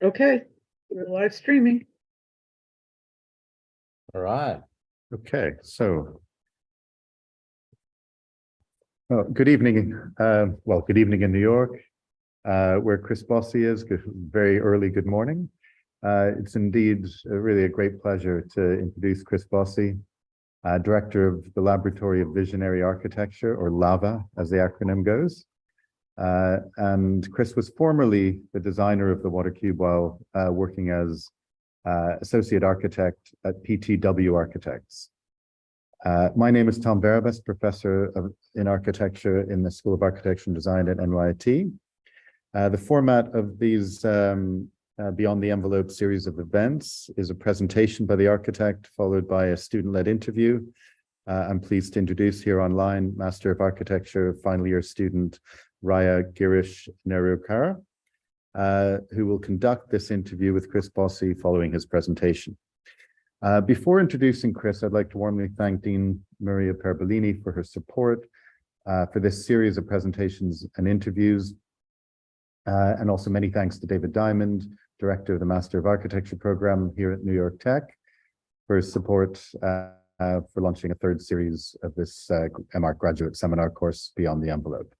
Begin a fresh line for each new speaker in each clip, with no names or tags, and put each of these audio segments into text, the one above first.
Okay, we're live streaming.
All right.
Okay, so good evening. Good evening in New York, where Chris Bossy is. Very early good morning. It's indeed really a great pleasure to introduce Chris Bossy, Director of the Laboratory of Visionary Architecture, or LAVA, as the acronym goes. And Chris was formerly the designer of the Water Cube while working as Associate Architect at PTW Architects. My name is Tom Barabas, Professor in Architecture in the School of Architecture and Design at NYIT. The format of these Beyond the Envelope series of events is a presentation by the architect, followed by a student-led interview. I'm pleased to introduce here online Master of Architecture final year student Raya Girish Nerukara, who will conduct this interview with Chris Bossy following his presentation. Before introducing Chris, I'd like to warmly thank Dean Maria Perbolini for her support for this series of presentations and interviews. And also many thanks to David Diamond, Director of the Master of Architecture program here at New York Tech, for his support for launching a third series of this MArch graduate seminar course, Beyond the Envelope.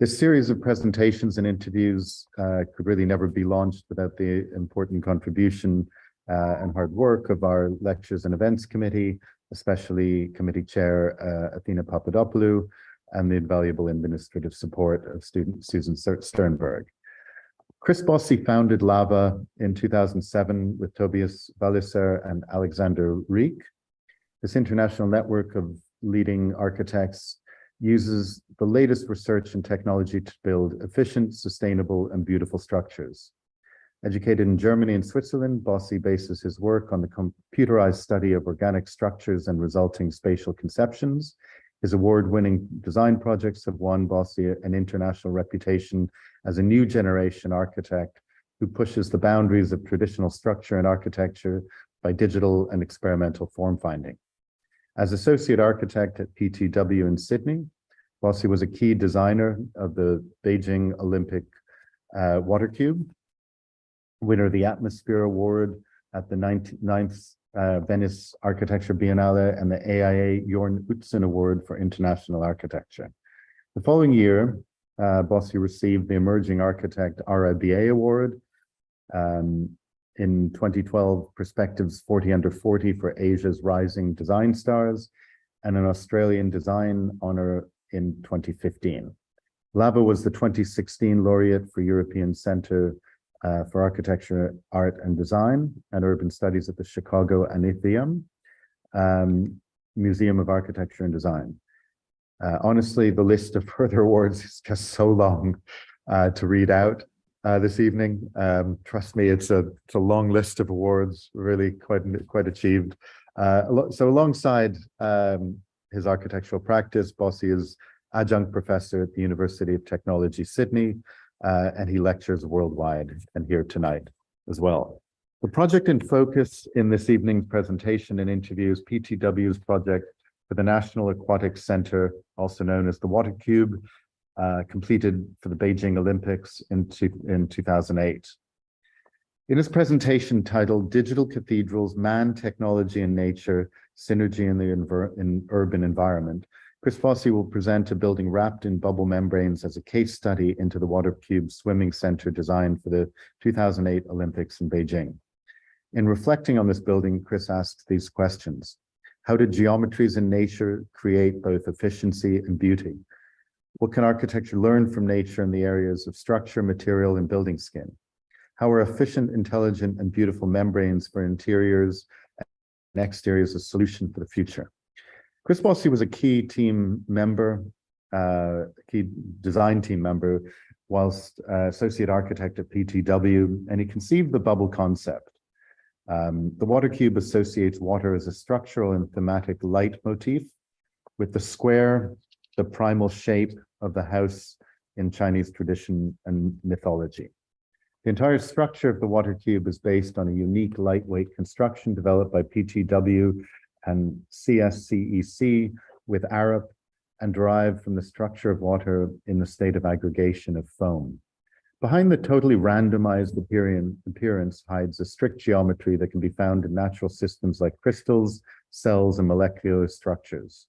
This series of presentations and interviews could really never be launched without the important contribution and hard work of our Lectures and Events Committee, especially Committee Chair Athena Papadopoulou, and the invaluable administrative support of student Susan Sternberg. Chris Bossy founded LAVA in 2007 with Tobias Walliser and Alexander Rieck. This international network of leading architects uses the latest research and technology to build efficient, sustainable, and beautiful structures. Educated in Germany and Switzerland, Bossy bases his work on the computerized study of organic structures and resulting spatial conceptions. His award-winning design projects have won Bossy an international reputation as a new generation architect who pushes the boundaries of traditional structure and architecture by digital and experimental form finding. As associate architect at PTW in Sydney, Bossy was a key designer of the Beijing Olympic Water Cube, winner of the Atmosphere Award at the 9th Venice Architecture Biennale, and the AIA Jorn Utzon Award for International Architecture. The following year, Bossy received the Emerging Architect RIBA Award. In 2012, Perspectives 40 Under 40 for Asia's Rising Design Stars, and an Australian Design Honour in 2015. LAVA was the 2016 laureate for European Centre for Architecture, Art and Design and Urban Studies at the Chicago Atheneum Museum of Architecture and Design. Honestly, the list of further awards is just so long to read out this evening. Trust me, it's a long list of awards, really quite achieved. So alongside his architectural practice, Bossy is adjunct professor at the University of Technology, Sydney, and he lectures worldwide and here tonight as well. The project in focus in this evening's presentation and interview is PTW's project for the National Aquatic Center, also known as the Water Cube, completed for the Beijing Olympics in 2008. In his presentation titled Digital Cathedrals, Man, Technology and Nature, Synergy in the Urban Environment, Chris Bossy will present a building wrapped in bubble membranes as a case study into the Water Cube Swimming Center designed for the 2008 Olympics in Beijing. In reflecting on this building, Chris asks these questions. How did geometries in nature create both efficiency and beauty? What can architecture learn from nature in the areas of structure, material, and building skin? How are efficient, intelligent, and beautiful membranes for interiors and exteriors a solution for the future? Chris Bossy was a key team member, key design team member, whilst associate architect at PTW, and he conceived the bubble concept. The Water Cube associates water as a structural and thematic leitmotif with the square, the primal shape of the house in Chinese tradition and mythology. The entire structure of the Water Cube is based on a unique lightweight construction developed by PTW and CSCEC with Arup and derived from the structure of water in the state of aggregation of foam. Behind the totally randomized appearance hides a strict geometry that can be found in natural systems like crystals, cells, and molecular structures.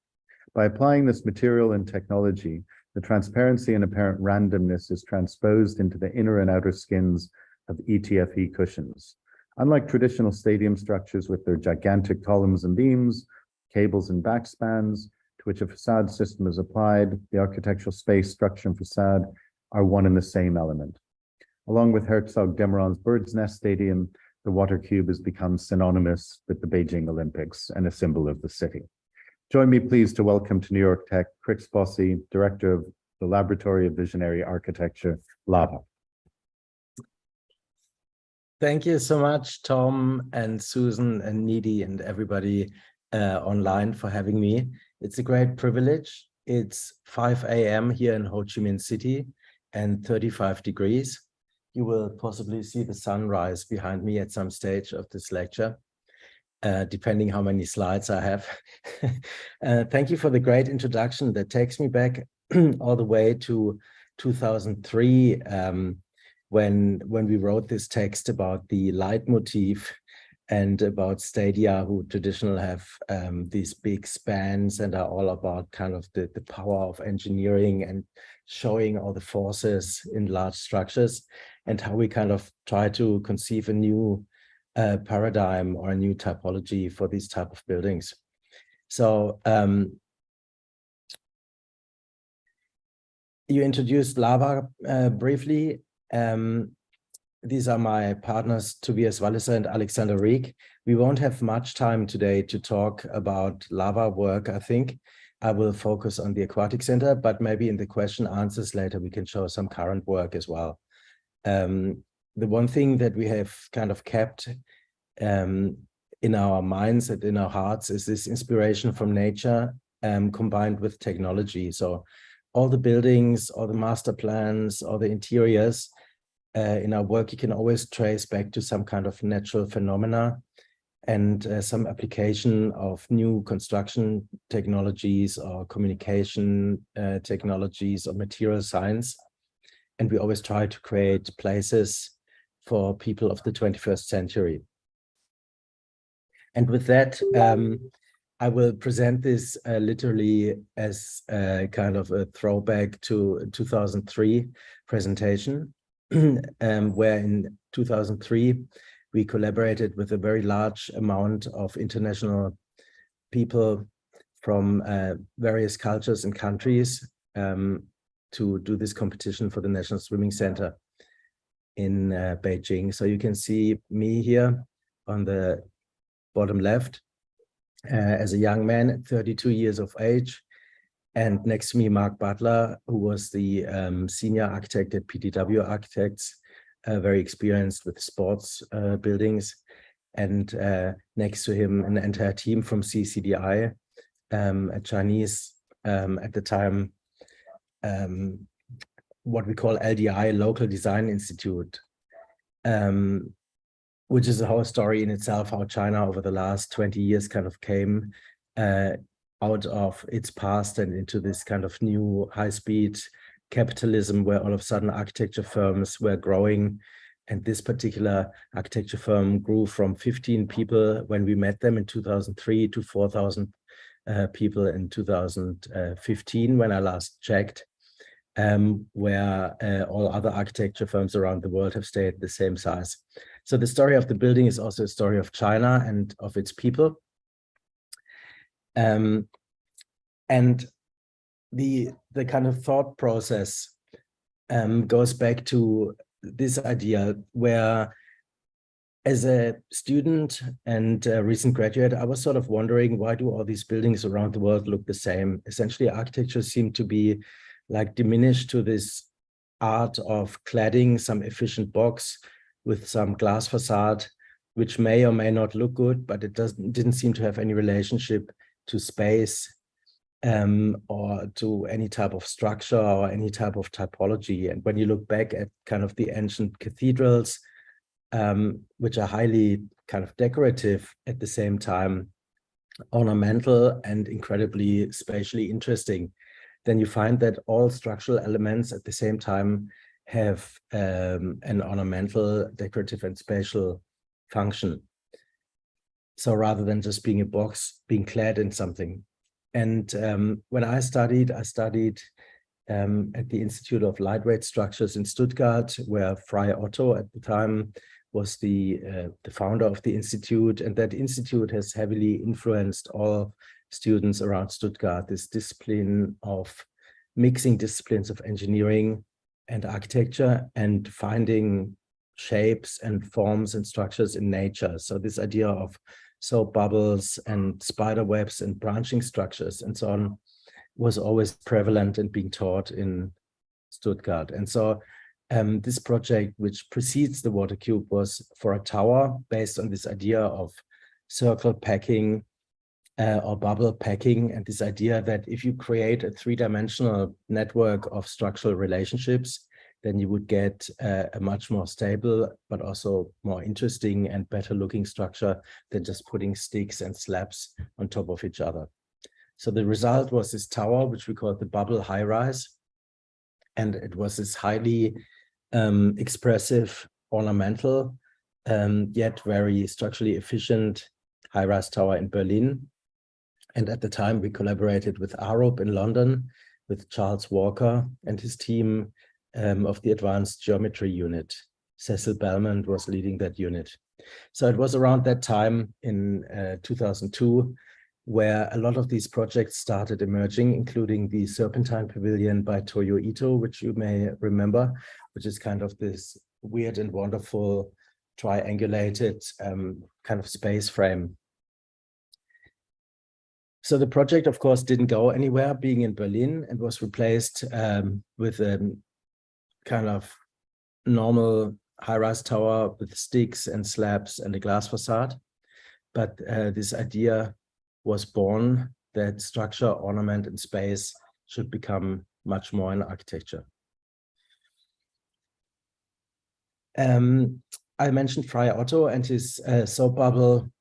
By applying this material and technology, the transparency and apparent randomness is transposed into the inner and outer skins of ETFE cushions. Unlike traditional stadium structures with their gigantic columns and beams, cables and backspans, to which a facade system is applied, the architectural space, structure, and facade are one and the same element. Along with Herzog Demeron's Bird's Nest Stadium, the water cube has become synonymous with the Beijing Olympics and a symbol of the city. Join me, please, to welcome to New York Tech, Chris Bossy, Director of the Laboratory of Visionary Architecture, LAVA.
Thank you so much, Tom and Susan and Needy and everybody online for having me. It's a great privilege. It's 5 a.m. here in Ho Chi Minh City and 35 degrees. You will possibly see the sunrise behind me at some stage of this lecture, depending how many slides I have. Thank you for the great introduction that takes me back all the way to 2003, when we wrote this text about the leitmotif and about stadia, who traditionally have these big spans and are all about kind of the power of engineering and showing all the forces in large structures, and how we kind of try to conceive a new paradigm or a new typology for these type of buildings. So you introduced LAVA briefly. These are my partners, Tobias Walliser and Alexander Rieck. We won't have much time today to talk about LAVA work, I think. I will focus on the Aquatic Center, but maybe in the question answers later, we can show some current work as well. The one thing that we have kind of kept in our minds and in our hearts is this inspiration from nature combined with technology. So all the buildings, all the master plans, all the interiors, in our work, you can always trace back to some kind of natural phenomena and some application of new construction technologies or communication technologies or material science. And we always try to create places for people of the 21st century. And with that, I will present this literally as a kind of a throwback to a 2003 presentation. Where in 2003, we collaborated with a very large amount of international people from various cultures and countries to do this competition for the National Swimming Center in Beijing. So you can see me here on the bottom left as a young man at 32 years of age. And next to me, Mark Butler, who was the senior architect at PTW Architects, very experienced with sports buildings. And next to him, an entire team from CCDI, a Chinese, at the time, what we call LDI, Local Design Institute, which is a whole story in itself, how China over the last 20 years kind of came out of its past and into this kind of new high-speed capitalism, where all of a sudden architecture firms were growing. And this particular architecture firm grew from 15 people when we met them in 2003 to 4,000 people in 2015, when I last checked, where all other architecture firms around the world have stayed the same size. So the story of the building is also a story of China and of its people. And the kind of thought process goes back to this idea where, as a student and a recent graduate, I was sort of wondering, why do all these buildings around the world look the same? Essentially, architecture seemed to be like diminished to this art of cladding some efficient box with some glass facade, which may or may not look good, but it didn't seem to have any relationship to space or to any type of structure or any type of typology. And when you look back at kind of the ancient cathedrals, which are highly kind of decorative, at the same time ornamental and incredibly spatially interesting, then you find that all structural elements at the same time have an ornamental, decorative, and spatial function. So rather than just being a box, being clad in something. And when I studied at the Institute of Lightweight Structures in Stuttgart, where Frei Otto at the time was the founder of the institute, and that institute has heavily influenced all students around Stuttgart, this discipline of mixing disciplines of engineering and architecture and finding shapes and forms and structures in nature. So this idea of soap bubbles and spider webs and branching structures and so on was always prevalent and being taught in Stuttgart. And so this project, which precedes the water cube, was for a tower based on this idea of circle packing or bubble packing, and this idea that if you create a three-dimensional network of structural relationships, then you would get a much more stable, but also more interesting and better looking structure than just putting sticks and slabs on top of each other. So the result was this tower, which we call the bubble high-rise. And it was this highly expressive, ornamental, yet very structurally efficient high-rise tower in Berlin. And at the time, we collaborated with Arup in London, with Charles Walker and his team of the Advanced Geometry Unit. Cecil Belmont was leading that unit. So it was around that time in 2002 where a lot of these projects started emerging, including the Serpentine Pavilion by Toyo Ito, which you may remember, which is kind of this weird and wonderful triangulated kind of space frame. So the project, of course, didn't go anywhere, being in Berlin, and was replaced with a kind of normal high-rise tower with sticks and slabs and a glass facade. But this idea was born that structure, ornament, and space should become much more in architecture. I mentioned Frei Otto and his soap bubble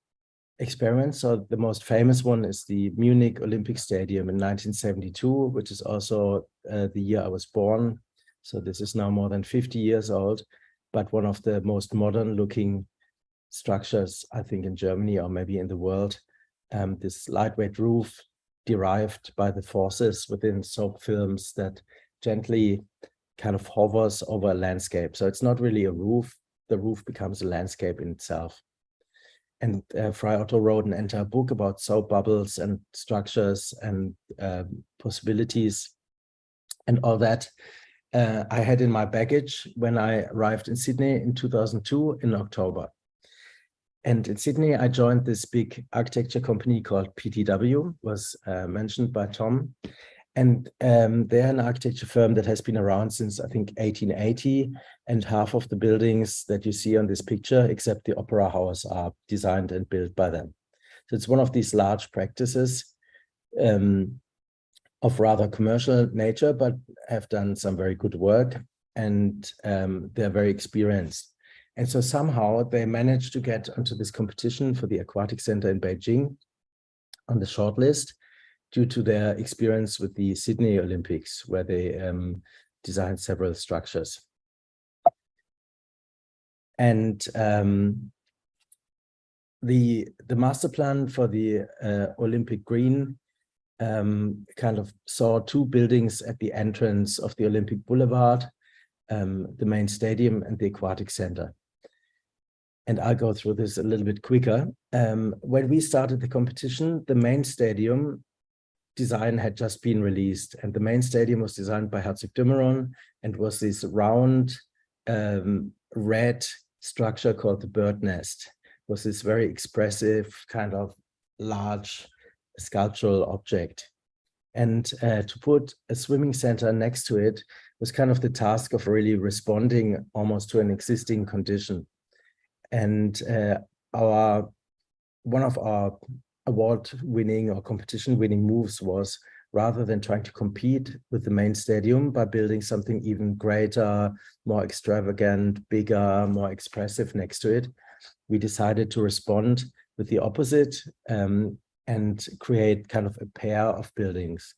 experiment. So the most famous one is the Munich Olympic Stadium in 1972, which is also the year I was born. So this is now more than 50 years old, but one of the most modern looking structures, I think, in Germany or maybe in the world. This lightweight roof derived by the forces within soap films that gently kind of hovers over a landscape. So it's not really a roof, the roof becomes a landscape in itself. And Frei Otto wrote an entire book about soap bubbles and structures and possibilities and all that. I had in my baggage when I arrived in Sydney in 2002 in October. And in Sydney, I joined this big architecture company called PTW, was mentioned by Tom. And they're an architecture firm that has been around since, I think, 1880. And half of the buildings that you see on this picture, except the Opera House, are designed and built by them. So it's one of these large practices of rather commercial nature, but have done some very good work. And they're very experienced. And so somehow they managed to get onto this competition for the Aquatic Center in Beijing on the shortlist due to their experience with the Sydney Olympics, where they designed several structures. And the master plan for the Olympic Green kind of saw two buildings at the entrance of the Olympic Boulevard, the main stadium and the Aquatic Center. And I'll go through this a little bit quicker. When we started the competition, the main stadium design had just been released, and the main stadium was designed by Herzog de Meuron and was this round red structure called the bird nest. It was this very expressive kind of large sculptural object. And to put a swimming center next to it was kind of the task of really responding almost to an existing condition. And one of our award-winning or competition-winning moves was, rather than trying to compete with the main stadium by building something even greater, more extravagant, bigger, more expressive next to it, we decided to respond with the opposite and create kind of a pair of buildings.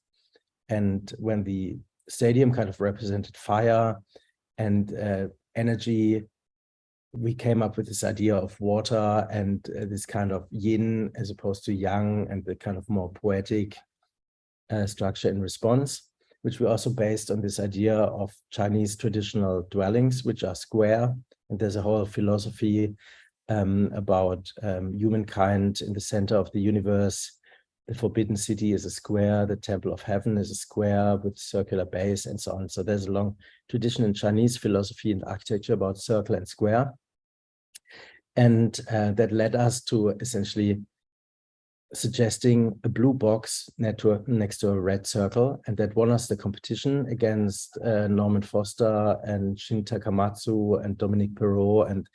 And when the stadium kind of represented fire and energy. We came up with this idea of water and this kind of yin as opposed to yang, and the kind of more poetic structure in response, which we also based on this idea of Chinese traditional dwellings, which are square. And there's a whole philosophy about humankind in the center of the universe. The Forbidden City is a square, the Temple of Heaven is a square with circular base, and so on. So there's a long tradition in Chinese philosophy and architecture about circle and square. And that led us to essentially suggesting a blue box next to a red circle, and that won us the competition against Norman Foster and Shin Takamatsu and Dominique Perrault and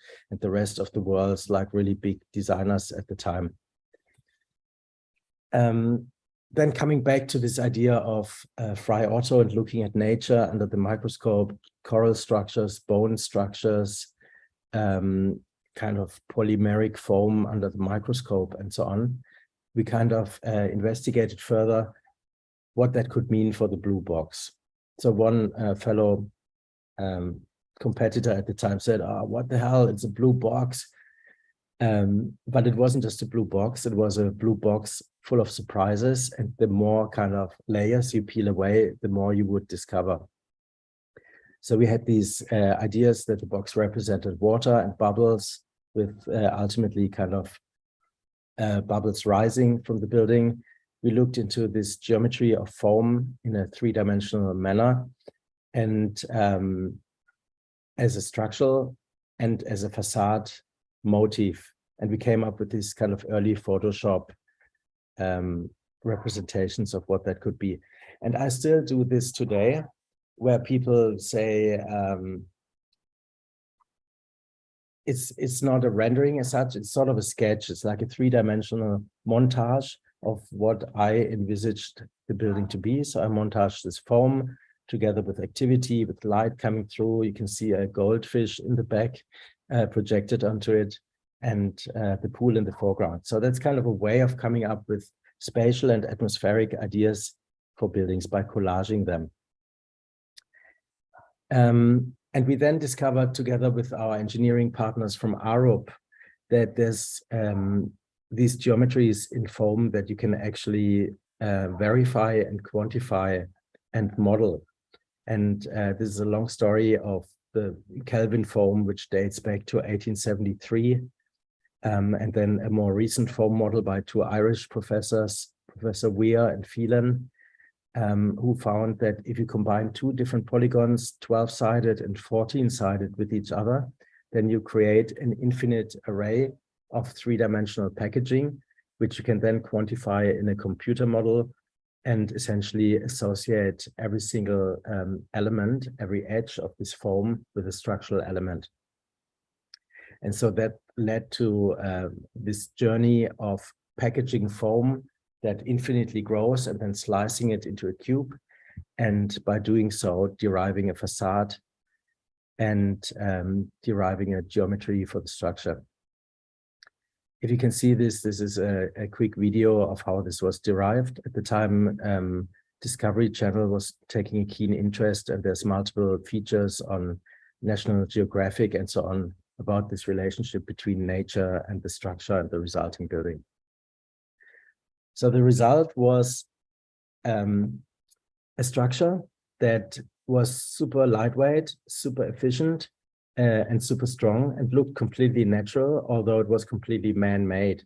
the rest of the world's like really big designers at the time. Then coming back to this idea of Frei Otto and looking at nature under the microscope, coral structures, bone structures, kind of polymeric foam under the microscope and so on, we kind of investigated further what that could mean for the blue box. So one fellow competitor at the time said, "Oh, what the hell, it's a blue box." But it wasn't just a blue box, it was a blue box full of surprises, and the more kind of layers you peel away, the more you would discover. So we had these ideas that the box represented water and bubbles, with ultimately kind of bubbles rising from the building. We looked into this geometry of foam in a three-dimensional manner, and as a structural and as a facade motif. And we came up with this kind of early Photoshop representations of what that could be. And I still do this today, where people say, it's not a rendering as such, it's sort of a sketch. It's like a three-dimensional montage of what I envisaged the building to be. So I montaged this foam together with activity, with light coming through. You can see a goldfish in the back projected onto it, and the pool in the foreground. So that's kind of a way of coming up with spatial and atmospheric ideas for buildings by collaging them. And we then discovered, together with our engineering partners from Arup, that there's these geometries in foam that you can actually verify and quantify and model. And this is a long story of the Kelvin foam, which dates back to 1873. And then a more recent foam model by two Irish professors, Professor Weir and Phelan, who found that if you combine two different polygons, 12-sided and 14-sided with each other, then you create an infinite array of three-dimensional packaging, which you can then quantify in a computer model and essentially associate every single element, every edge of this foam with a structural element. And so that led to this journey of packaging foam that infinitely grows and then slicing it into a cube, and by doing so deriving a facade and deriving a geometry for the structure. If you can see this, this is a quick video of how this was derived. At the time, Discovery Channel was taking a keen interest, and there's multiple features on National Geographic and so on about this relationship between nature and the structure and the resulting building. So the result was a structure that was super lightweight, super efficient, and super strong, and looked completely natural, although it was completely man-made.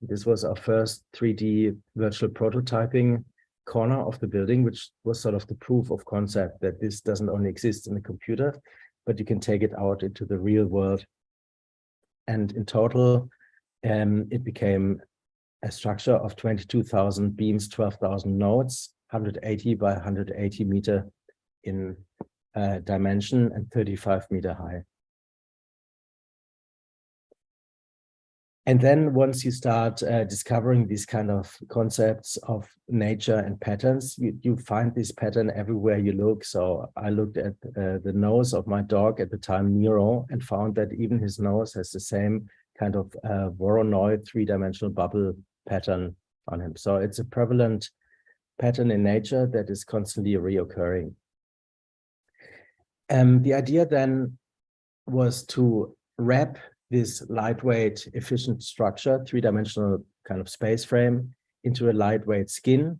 This was our first 3D virtual prototyping corner of the building, which was sort of the proof of concept that this doesn't only exist in the computer, but you can take it out into the real world. And in total, it became a structure of 22,000 beams, 12,000 nodes, 180 by 180 meter in dimension and 35 meter high. And then once you start discovering these kind of concepts of nature and patterns, you find this pattern everywhere you look. So I looked at the nose of my dog at the time, Nero, and found that even his nose has the same kind of Voronoi three-dimensional bubble pattern on him. So it's a prevalent pattern in nature that is constantly reoccurring. The idea then was to wrap this lightweight, efficient structure, three-dimensional kind of space frame, into a lightweight skin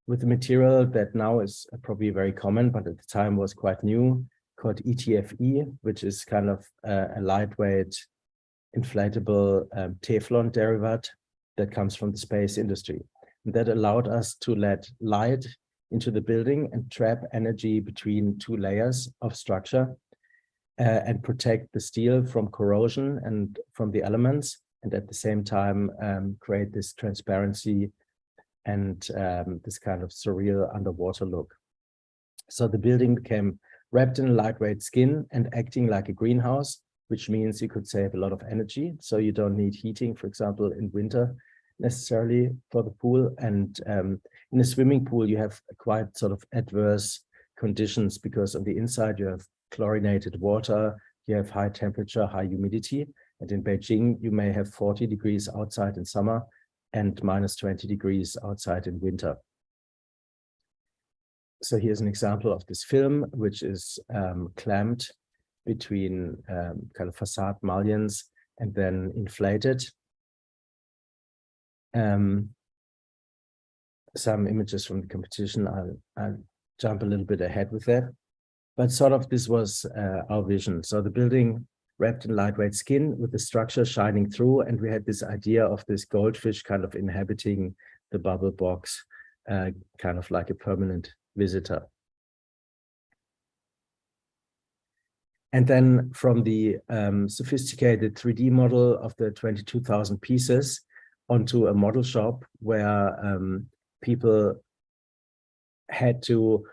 with a material that now is probably very common, but at the time was quite new, called ETFE, which is kind of a lightweight, inflatable Teflon derivative that comes from the space industry. And that allowed us to let light into the building and trap energy between two layers of structure and protect the steel from corrosion and from the elements, and at the same time create this transparency and this kind of surreal underwater look. So the building became wrapped in a lightweight skin and acting like a greenhouse, which means you could save a lot of energy. So you don't need heating, for example, in winter necessarily for the pool. And in a swimming pool, you have quite sort of adverse conditions because on the inside you have chlorinated water, you have high temperature, high humidity. And in Beijing, you may have 40 degrees outside in summer and minus 20 degrees outside in winter. So here's an example of this film, which is clamped between kind of facade mullions and then inflated. Some images from the competition, I'll jump a little bit ahead with that. But sort of this was our vision. So the building wrapped in lightweight skin with the structure shining through, and we had this idea of this goldfish kind of inhabiting the bubble box, kind of like a permanent visitor. And then from the sophisticated 3D model of the 22,000 pieces onto a model shop where people had to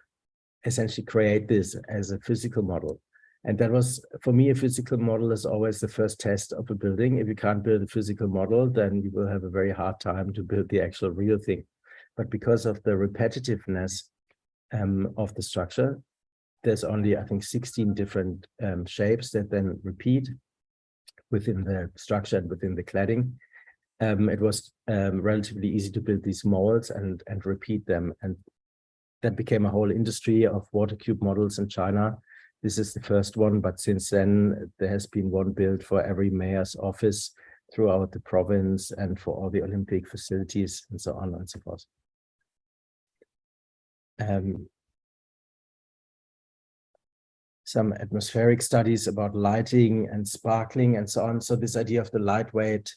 essentially create this as a physical model. And that was, for me, a physical model is always the first test of a building. If you can't build a physical model, then you will have a very hard time to build the actual real thing. But because of the repetitiveness of the structure, there's only, I think, 16 different shapes that then repeat within the structure and within the cladding. It was relatively easy to build these molds and repeat them. And that became a whole industry of water cube models in China. This is the first one, but since then there has been one built for every mayor's office throughout the province and for all the Olympic facilities and so on and so forth. Some atmospheric studies about lighting and sparkling and so on. So this idea of the lightweight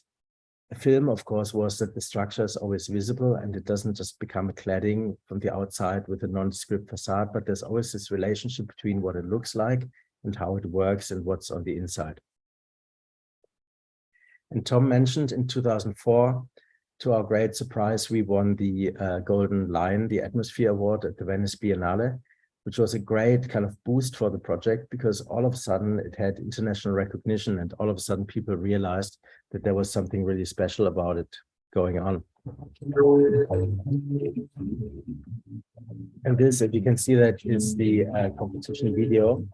film, of course, was that the structure is always visible and it doesn't just become a cladding from the outside with a nondescript facade, but there's always this relationship between what it looks like and how it works and what's on the inside. And Tom mentioned in 2004, to our great surprise, we won the Golden Lion, the Atmosphere Award at the Venice Biennale, which was a great kind of boost for the project because all of a sudden it had international recognition and all of a sudden people realized that there was something really special about it going on. And this, if you can see, that is the competition video.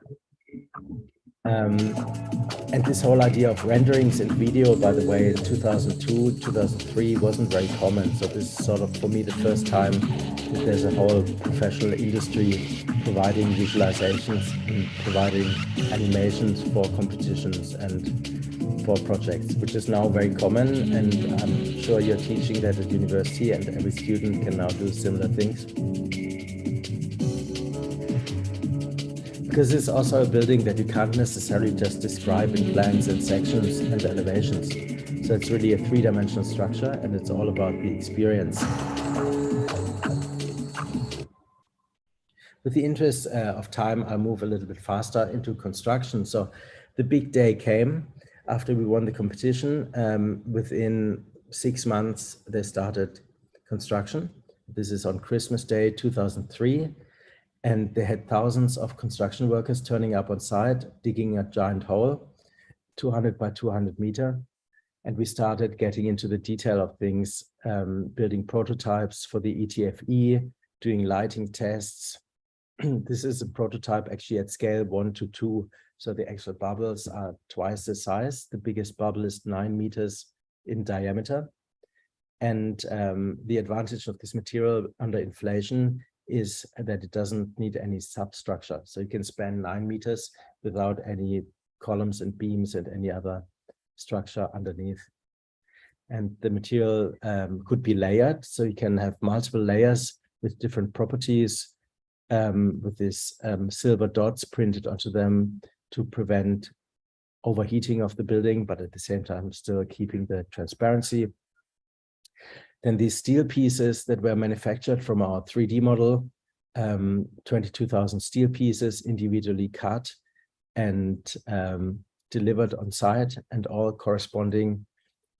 And this whole idea of renderings in video, by the way, in 2002, 2003 wasn't very common. So this is sort of, for me, the first time that there's a whole professional industry providing visualizations and providing animations for competitions and for projects, which is now very common. And I'm sure you're teaching that at university and every student can now do similar things. Because it's also a building that you can't necessarily just describe in plans and sections and elevations. So it's really a three-dimensional structure and it's all about the experience. With the interest of time, I'll move a little bit faster into construction. So the big day came after we won the competition. Within 6 months, they started construction. This is on Christmas Day, 2003. And they had thousands of construction workers turning up on site, digging a giant hole, 200 by 200 meter. And we started getting into the detail of things, building prototypes for the ETFE, doing lighting tests. This is a prototype actually at scale 1:2. So the actual bubbles are twice the size. The biggest bubble is 9 meters in diameter. And the advantage of this material under inflation is that it doesn't need any substructure. So you can span 9 meters without any columns and beams and any other structure underneath. And the material could be layered, so you can have multiple layers with different properties, with these silver dots printed onto them to prevent overheating of the building, but at the same time still keeping the transparency. Then these steel pieces that were manufactured from our 3D model, 22,000 steel pieces individually cut and delivered on site, and all corresponding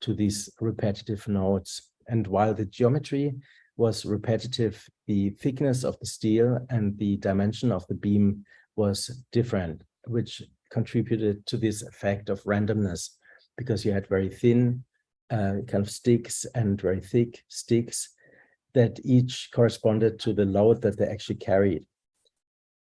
to these repetitive nodes. And while the geometry was repetitive, the thickness of the steel and the dimension of the beam was different, which contributed to this effect of randomness, because you had very thin kind of sticks and very thick sticks that each corresponded to the load that they actually carried.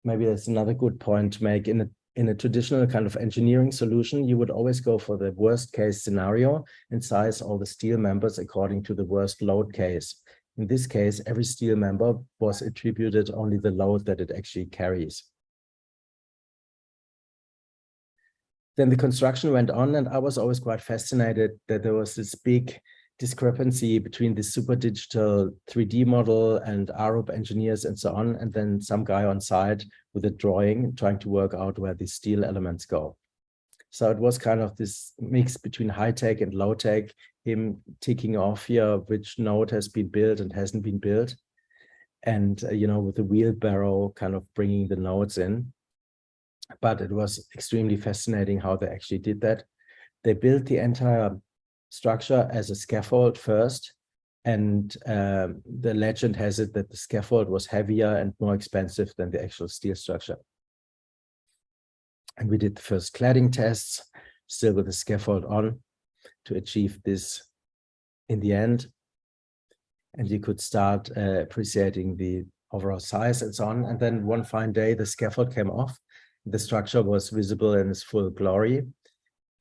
Maybe that's another good point to make. In a traditional kind of engineering solution, you would always go for the worst case scenario and size all the steel members according to the worst load case. In this case, every steel member was attributed only the load that it actually carries. Then the construction went on, and I was always quite fascinated that there was this big discrepancy between the super digital 3D model and Arup engineers and so on, and then some guy on site with a drawing trying to work out where the steel elements go. So it was kind of this mix between high tech and low tech, him ticking off here which node has been built and hasn't been built, and you know, with the wheelbarrow kind of bringing the nodes in. But it was extremely fascinating how they actually did that. They built the entire structure as a scaffold first, and the legend has it that the scaffold was heavier and more expensive than the actual steel structure. And we did the first cladding tests, still with the scaffold on, to achieve this in the end. And you could start appreciating the overall size and so on. And then one fine day, the scaffold came off. The structure was visible in its full glory.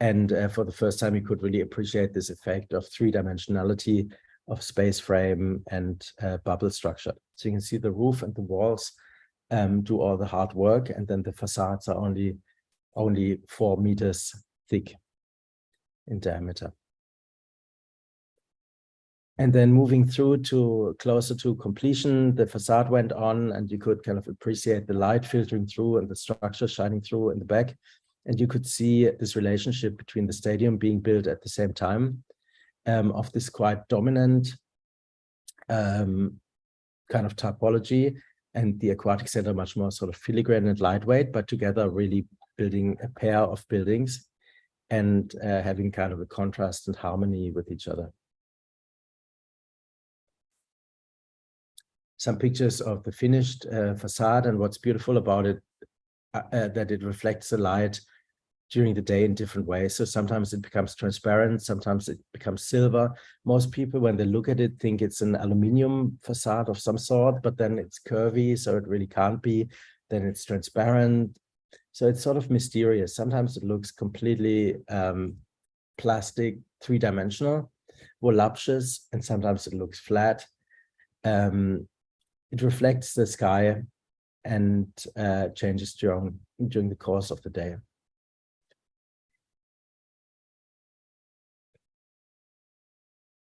And for the first time, you could really appreciate this effect of three-dimensionality of space frame and bubble structure. So you can see the roof and the walls do all the hard work, and then the facades are only 4 meters thick in diameter. And then moving through to closer to completion, the facade went on, and you could kind of appreciate the light filtering through and the structure shining through in the back. And you could see this relationship between the stadium being built at the same time, of this quite dominant kind of typology, and the aquatic center much more sort of filigrane and lightweight, but together really building a pair of buildings and having kind of a contrast and harmony with each other. Some pictures of the finished facade, and what's beautiful about it, that it reflects the light during the day in different ways. So sometimes it becomes transparent, sometimes it becomes silver. Most people, when they look at it, think it's an aluminum facade of some sort, but then it's curvy, so it really can't be. Then it's transparent. So it's sort of mysterious. Sometimes it looks completely plastic, three-dimensional, voluptuous, and sometimes it looks flat. It reflects the sky and changes during the course of the day.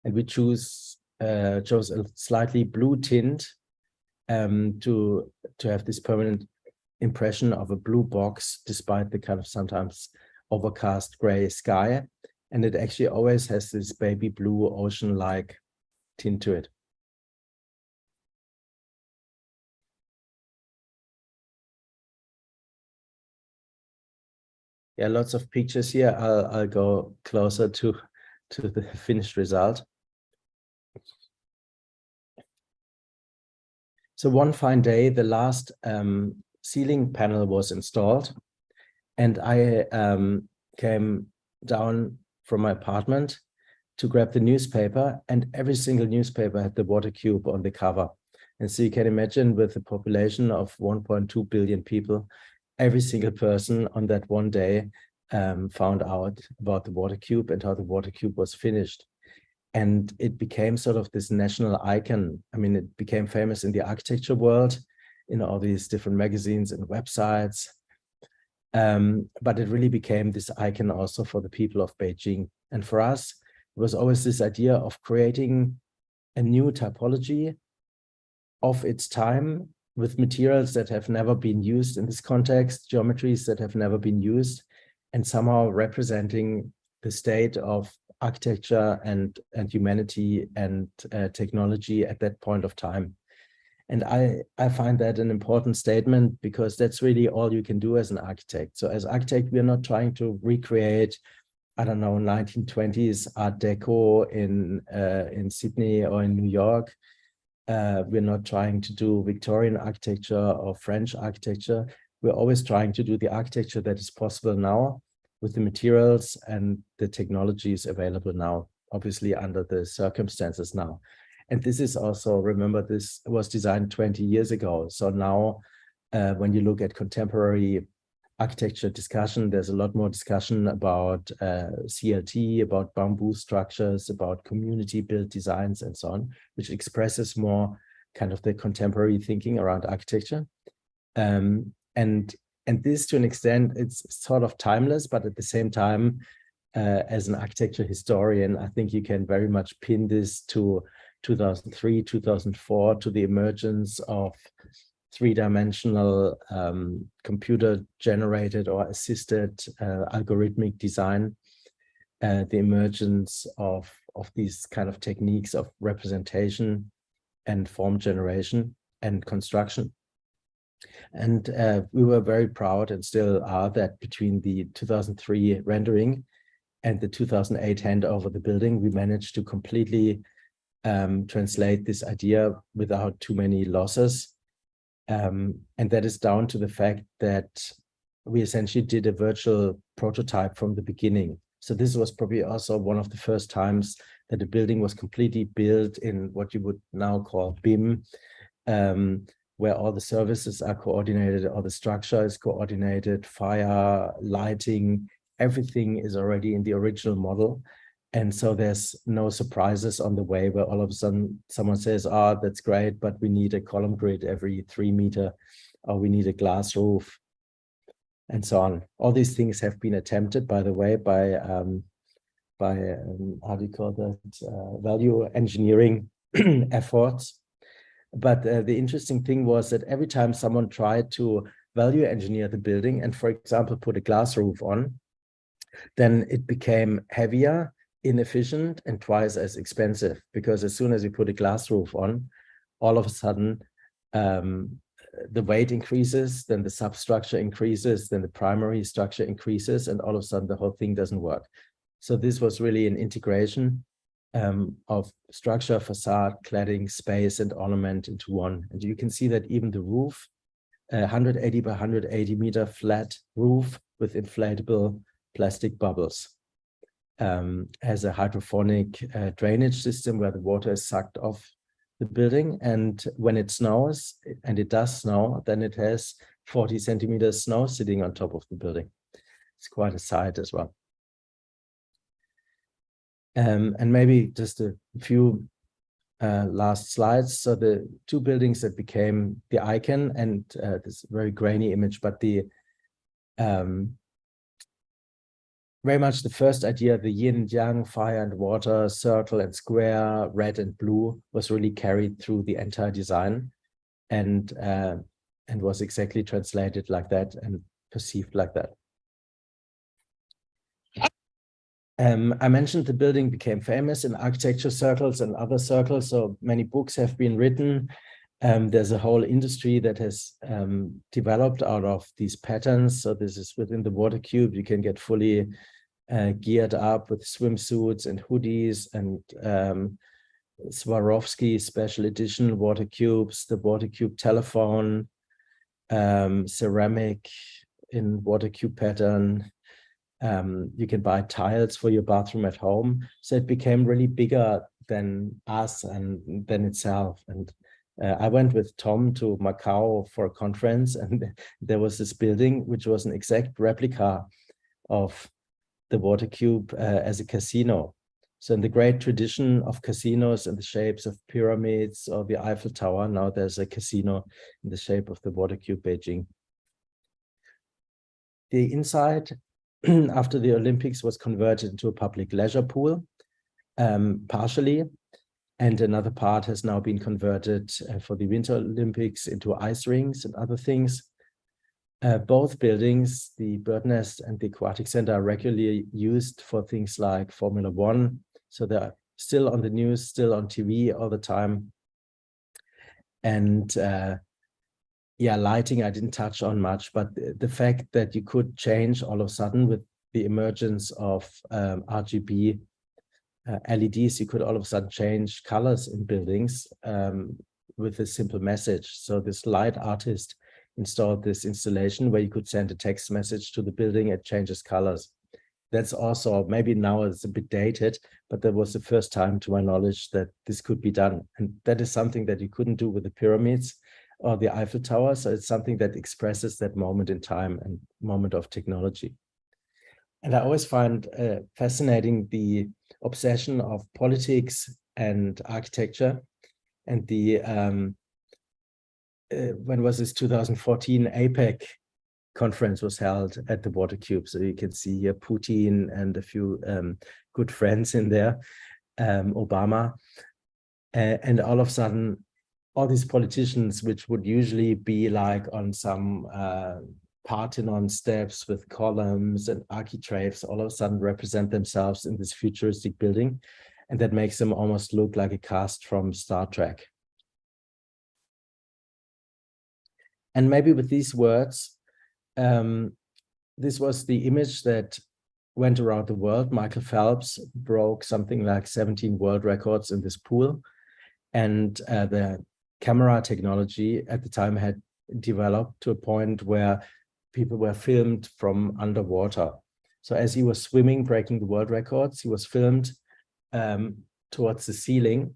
And we chose a slightly blue tint to have this permanent impression of a blue box, despite the kind of sometimes overcast gray sky. And it actually always has this baby blue ocean-like tint to it. Yeah, lots of pictures here. I'll go closer to the finished result. So one fine day, the last ceiling panel was installed, and I came down from my apartment to grab the newspaper, and every single newspaper had the water cube on the cover. And so you can imagine, with a population of 1.2 billion people, every single person on that one day found out about the water cube and how the water cube was finished. And it became sort of this national icon. I mean, it became famous in the architecture world, in all these different magazines and websites. But it really became this icon also for the people of Beijing. And for us, it was always this idea of creating a new typology of its time with materials that have never been used in this context, geometries that have never been used, and somehow representing the state of architecture and humanity and technology at that point of time. And I find that an important statement, because that's really all you can do as an architect. So as architect, we are not trying to recreate, I don't know, 1920s Art Deco in Sydney or in New York. We're not trying to do Victorian architecture or French architecture. We're always trying to do the architecture that is possible now with the materials and the technologies available now, obviously under the circumstances now. And this is also, remember, this was designed 20 years ago. So now when you look at contemporary architecture discussion, there's a lot more discussion about CLT, about bamboo structures, about community built designs and so on, which expresses more kind of the contemporary thinking around architecture. And this, to an extent, it's sort of timeless, but at the same time, as an architecture historian, I think you can very much pin this to 2003, 2004, to the emergence of three-dimensional computer-generated or assisted algorithmic design, the emergence of these kind of techniques of representation and form generation and construction. And we were very proud, and still are, that between the 2003 rendering and the 2008 handover of the building, we managed to completely translate this idea without too many losses. And that is down to the fact that we essentially did a virtual prototype from the beginning. So this was probably also one of the first times that the building was completely built in what you would now call BIM, where all the services are coordinated, all the structure is coordinated, fire, lighting, everything is already in the original model. And so there's no surprises on the way where all of a sudden someone says, oh, that's great, but we need a column grid every 3 meters, or we need a glass roof, and so on. All these things have been attempted, by the way, by how do you call that, value engineering efforts. But the interesting thing was that every time someone tried to value engineer the building and, for example, put a glass roof on, then it became heavier, inefficient, and twice as expensive, because as soon as you put a glass roof on, all of a sudden the weight increases, then the substructure increases, then the primary structure increases, and all of a sudden the whole thing doesn't work. So this was really an integration of structure, facade, cladding, space, and ornament into one. And you can see that even the roof, 180 by 180 meter flat roof with inflatable plastic bubbles, has a hydrophonic drainage system where the water is sucked off the building. And when it snows, and it does snow, then it has 40 centimeters snow sitting on top of the building. It's quite a sight as well. And maybe just a few last slides. So the two buildings that became the icon, and this very grainy image, but the very much the first idea, the yin and yang, fire and water, circle and square, red and blue, was really carried through the entire design, and was exactly translated like that and perceived like that. I mentioned the building became famous in architecture circles and other circles, so many books have been written. There's a whole industry that has developed out of these patterns. So this is within the water cube. You can get fully geared up with swimsuits and hoodies, and Swarovski special edition water cubes, the water cube telephone, ceramic in water cube pattern. You can buy tiles for your bathroom at home. So it became really bigger than us and than itself. And I went with Tom to Macau for a conference, and there was this building which was an exact replica of the water cube as a casino. So in the great tradition of casinos in the shapes of pyramids or the Eiffel Tower, now there's a casino in the shape of the water cube Beijing. The inside, after the Olympics, was converted into a public leisure pool, partially, and another part has now been converted for the Winter Olympics into ice rinks and other things. Both buildings, the Bird Nest and the Aquatic Center, are regularly used for things like Formula One. So they're still on the news, still on TV all the time. And yeah, lighting I didn't touch on much, but the fact that you could change all of a sudden with the emergence of RGB LEDs, you could all of a sudden change colors in buildings with a simple message. So this light artist installed this installation where you could send a text message to the building, it changes colors. That's also, maybe now it's a bit dated, but that was the first time to my knowledge that this could be done. And that is something that you couldn't do with the pyramids or the Eiffel Tower. So it's something that expresses that moment in time and moment of technology. And I always find fascinating the obsession of politics and architecture. And the, when was this, 2014 APEC conference was held at the Water Cube. So you can see here Putin and a few good friends in there, Obama. And all of a sudden, all these politicians, which would usually be like on some Parthenon steps with columns and architraves, all of a sudden represent themselves in this futuristic building. And that makes them almost look like a cast from Star Trek. And maybe with these words, this was the image that went around the world. Michael Phelps broke something like 17 world records in this pool. And the camera technology at the time had developed to a point where people were filmed from underwater. So as he was swimming, breaking the world records, he was filmed towards the ceiling.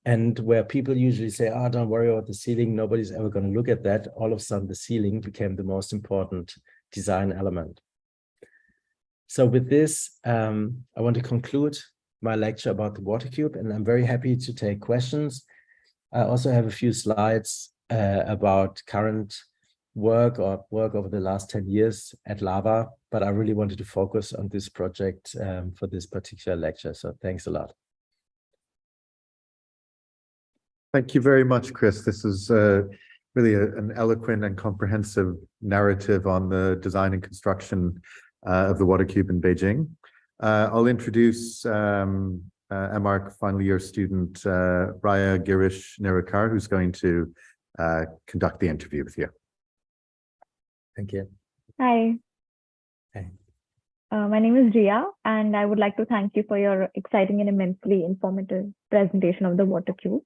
And where people usually say, oh, don't worry about the ceiling, nobody's ever going to look at that. All of a sudden, the ceiling became the most important design element. So with this, I want to conclude my lecture about the Water Cube, and I'm very happy to take questions. I also have a few slides about current work or work over the last 10 years at Lava, but I really wanted to focus on this project for this particular lecture. So thanks a lot.
Thank you very much, Chris. This is really an eloquent and comprehensive narrative on the design and construction of the Water Cube in Beijing. I'll introduce MArch final year student Raya Girish Nerikar, who's going to conduct the interview with you.
Thank you.
Hi.
Hey.
My name is Ria, and I would like to thank you for your exciting and immensely informative presentation of the Water Cube.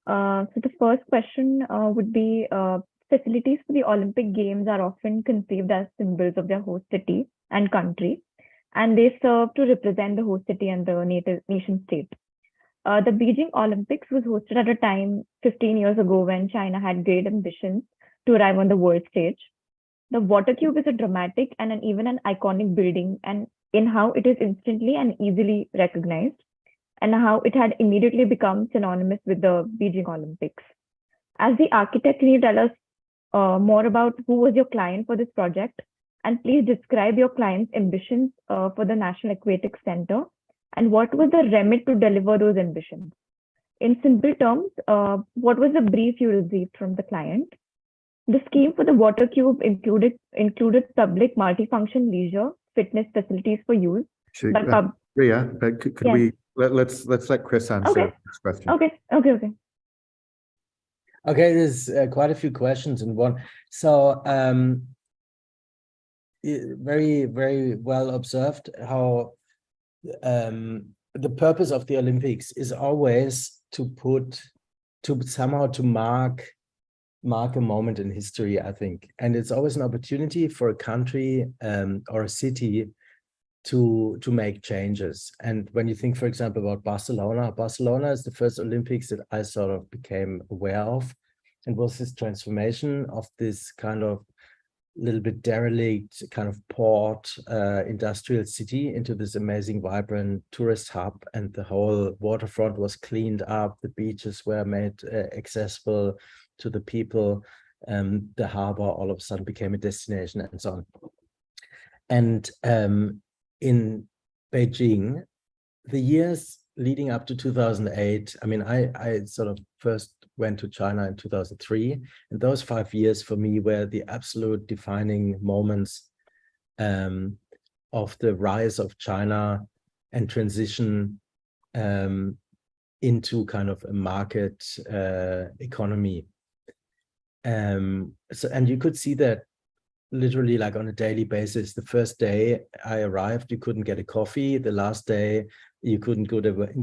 So the first question would be, facilities for the Olympic Games are often conceived as symbols of their host city and country, and they serve to represent the host city and the nation state. The Beijing Olympics was hosted at a time 15 years ago when China had great ambitions to arrive on the world stage. The Water Cube is a dramatic and even an iconic building, and in how it is instantly and easily recognized, and how it had immediately become synonymous with the Beijing Olympics. As the architect, can you tell us more about who was your client for this project? And please describe your client's ambitions for the National Aquatic Center, and what was the remit to deliver those ambitions? In simple terms, what was the brief you received from the client? The scheme for the Water Cube included public multifunction leisure fitness facilities for use.
Ria, but could
yes.
we let's let Chris answer this question.
Okay.
Okay, there's quite a few questions in one. So very, very well observed how the purpose of the Olympics is always to mark a moment in history, I think. And it's always an opportunity for a country or a city to make changes. And when you think, for example, about Barcelona is the first Olympics that I sort of became aware of, and was this transformation of this kind of little bit derelict kind of port industrial city into this amazing, vibrant tourist hub, and the whole waterfront was cleaned up. The beaches were made accessible to the people. The harbor all of a sudden became a destination, and so on. And in Beijing, the years leading up to 2008, I mean, I sort of first went to China in 2003, and those 5 years for me were the absolute defining moments of the rise of China and transition into kind of a market economy. And you could see that literally like on a daily basis. The first day I arrived, you couldn't get a coffee. The last day, you couldn't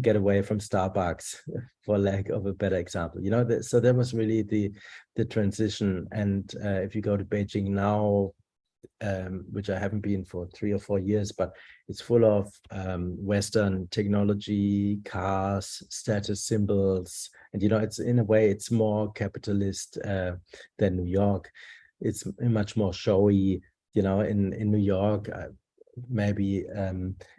get away from Starbucks, for lack of a better example. You know, so that was really the transition. And if you go to Beijing now, which I haven't been for 3 or 4 years, but it's full of Western technology, cars, status symbols, and you know, it's in a way it's more capitalist than New York. It's much more showy. You know, in New York, maybe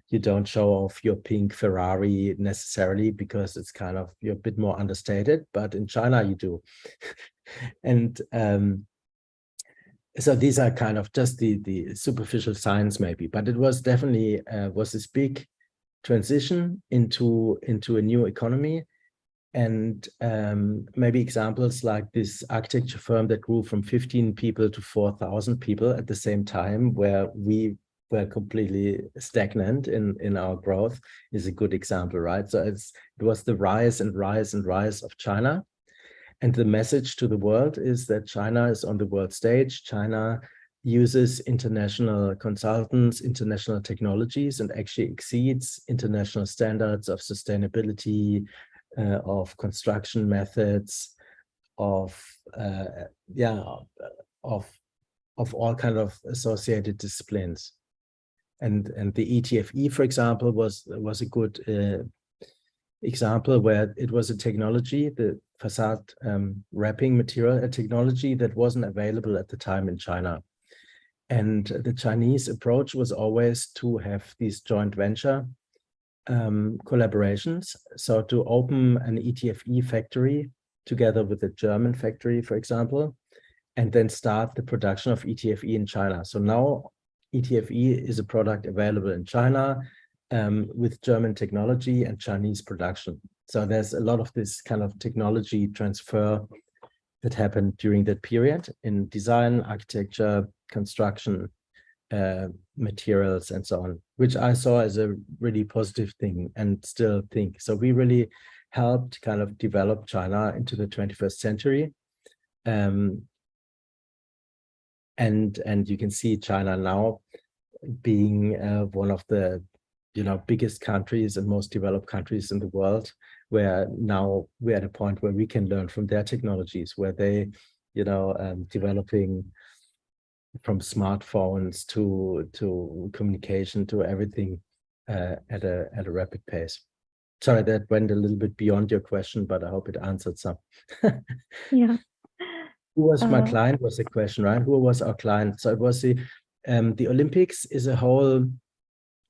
you don't show off your pink Ferrari necessarily because it's kind of, you're a bit more understated, but in China you do. And so these are kind of just the superficial signs maybe, but it was definitely was this big transition into a new economy. And maybe examples like this architecture firm that grew from 15 people to 4,000 people at the same time, where we were completely stagnant in our growth, is a good example, right? So it was the rise and rise and rise of China. And the message to the world is that China is on the world stage. China uses international consultants, international technologies, and actually exceeds international standards of sustainability, of construction methods, of all kind of associated disciplines. And the ETFE, for example, was a good example where it was a technology, the facade wrapping material, a technology that wasn't available at the time in China. And the Chinese approach was always to have these joint venture collaborations. So to open an ETFE factory together with a German factory, for example, and then start the production of ETFE in China. So now ETFE is a product available in China with German technology and Chinese production. So there's a lot of this kind of technology transfer that happened during that period in design, architecture, construction, materials, and so on, which I saw as a really positive thing and still think. So we really helped kind of develop China into the 21st century. And you can see China now being one of the biggest countries and most developed countries in the world, where now we're at a point where we can learn from their technologies, where they, developing from smartphones to communication to everything at a rapid pace. Sorry, that went a little bit beyond your question, but I hope it answered some.
Yeah.
Who was my client was the question, right? Who was our client? So it was the Olympics is a whole,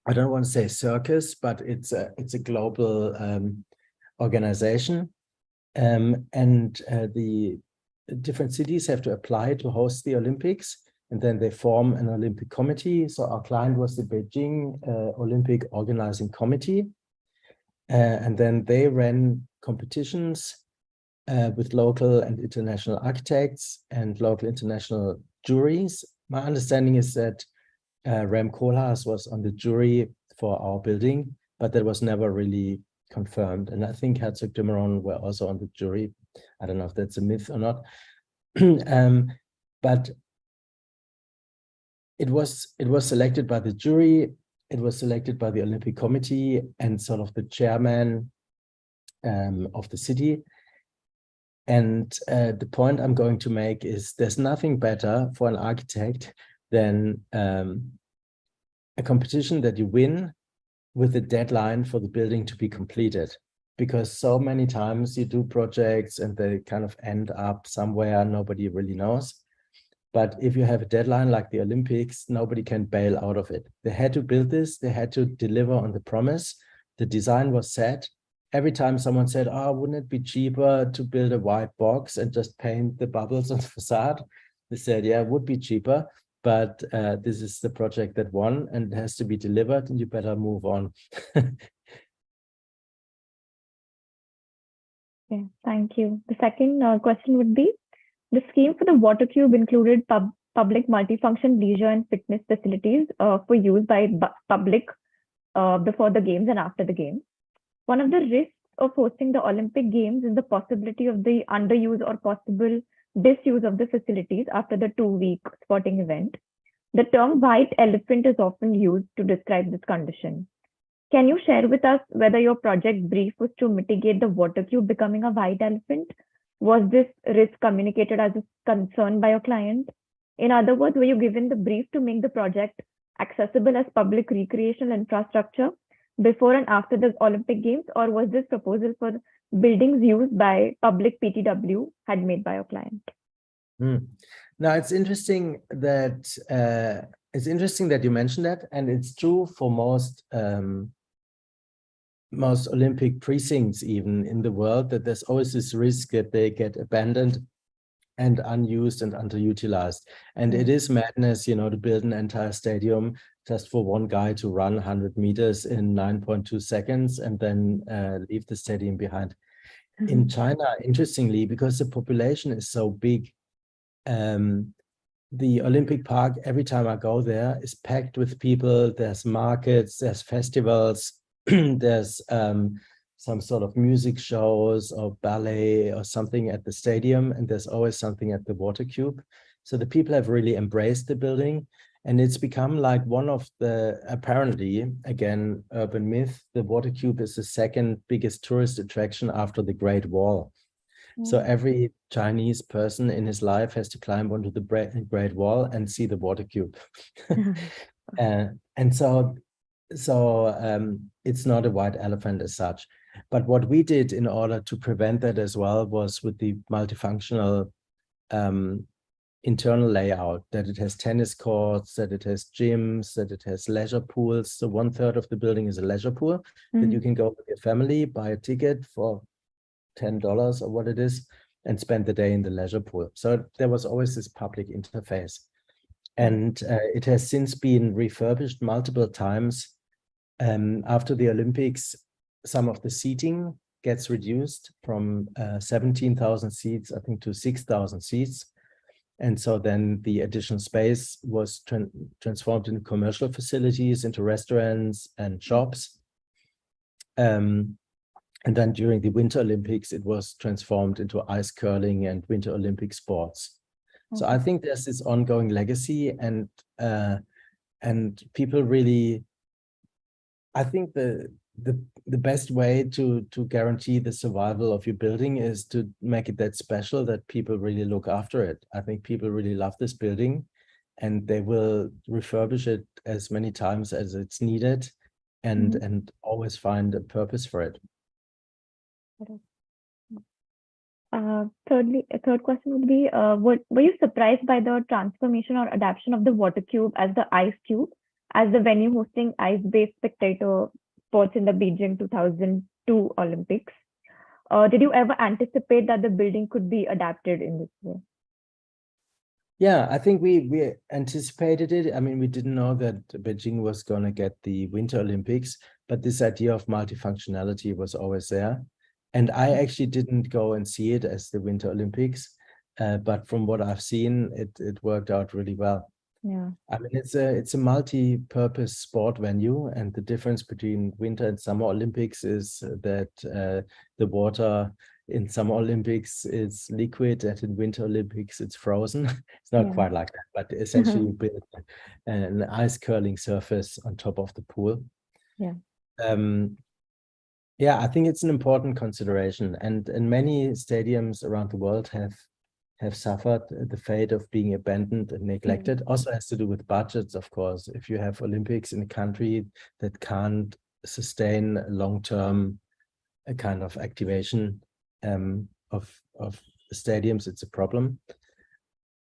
I don't want to say circus, but it's a global organization, and the different cities have to apply to host the Olympics, and then they form an Olympic committee. So our client was the Beijing Olympic Organizing Committee, and then they ran competitions with local and international architects and local international juries. My understanding is that Rem Koolhaas was on the jury for our building, but that was never really confirmed. And I think Herzog de Meuron were also on the jury. I don't know if that's a myth or not. But it was selected by the jury. It was selected by the Olympic Committee and sort of the chairman of the city. And the point I'm going to make is there's nothing better for an architect than a competition that you win with a deadline for the building to be completed. Because so many times you do projects and they kind of end up somewhere nobody really knows. But if you have a deadline like the Olympics, nobody can bail out of it. They had to build this, they had to deliver on the promise. The design was set. Every time someone said, oh, wouldn't it be cheaper to build a white box and just paint the bubbles on the facade? They said, yeah, it would be cheaper, but this is the project that won and it has to be delivered and you better move on.
Okay, thank you. The second question would be, the scheme for the water cube included public multifunction leisure and fitness facilities for use by public before the games and after the games. One of the risks of hosting the Olympic Games is the possibility of the underuse or possible disuse of the facilities after the 2-week sporting event. The term white elephant is often used to describe this condition. Can you share with us whether your project brief was to mitigate the water cube becoming a white elephant? Was this risk communicated as a concern by your client? In other words, were you given the brief to make the project accessible as public recreational infrastructure before and after the Olympic Games, or was this proposal for buildings used by public PTW had made by your client?
Now it's interesting that you mentioned that, and it's true for most Olympic precincts even in the world, that there's always this risk that they get abandoned and unused and underutilized. And it is madness, you know, to build an entire stadium just for one guy to run 100 meters in 9.2 seconds and then leave the stadium behind. In China, interestingly, because the population is so big, the Olympic Park, every time I go there, is packed with people. There's markets, there's festivals, there's some sort of music shows or ballet or something at the stadium, and there's always something at the water cube. So the people have really embraced the building, and it's become like one of the, apparently, again, urban myth, the water cube is the second biggest tourist attraction after the Great Wall. So every Chinese person in his life has to climb onto the Great Wall and see the water cube. And so it's not a white elephant as such. But what we did in order to prevent that as well was with the multifunctional internal layout, that it has tennis courts, that it has gyms, that it has leisure pools. So 1/3 of the building is a leisure pool that you can go with your family, buy a ticket for $10 or what it is, and spend the day in the leisure pool. So there was always this public interface. And it has since been refurbished multiple times. After the Olympics, some of the seating gets reduced from 17,000 seats, I think, to 6,000 seats. And so then the additional space was transformed into commercial facilities, into restaurants and shops. And then during the Winter Olympics, it was transformed into ice curling and Winter Olympic sports. So I think there's this ongoing legacy, and people really, I think the best way to guarantee the survival of your building is to make it that special that people really look after it. I think people really love this building, and they will refurbish it as many times as it's needed, and always find a purpose for it.
Thirdly, a third question would be, were you surprised by the transformation or adaptation of the water cube as the ice cube, as the venue hosting ice-based spectator sports in the Beijing 2002 Olympics? Did you ever anticipate that the building could be adapted in this way?
Yeah, I think we anticipated it. I mean, we didn't know that Beijing was going to get the Winter Olympics, but this idea of multifunctionality was always there. And I actually didn't go and see it as the Winter Olympics, but from what I've seen, it worked out really well.
Yeah,
I mean, it's a multi-purpose sport venue, and the difference between Winter and Summer Olympics is that the water in Summer Olympics is liquid, and in Winter Olympics it's frozen. It's not quite like that, but essentially you build an ice curling surface on top of the pool.
Yeah.
Yeah, I think it's an important consideration, and many stadiums around the world have suffered the fate of being abandoned and neglected. Also has to do with budgets, of course. If you have Olympics in a country that can't sustain long-term a kind of activation of stadiums, it's a problem.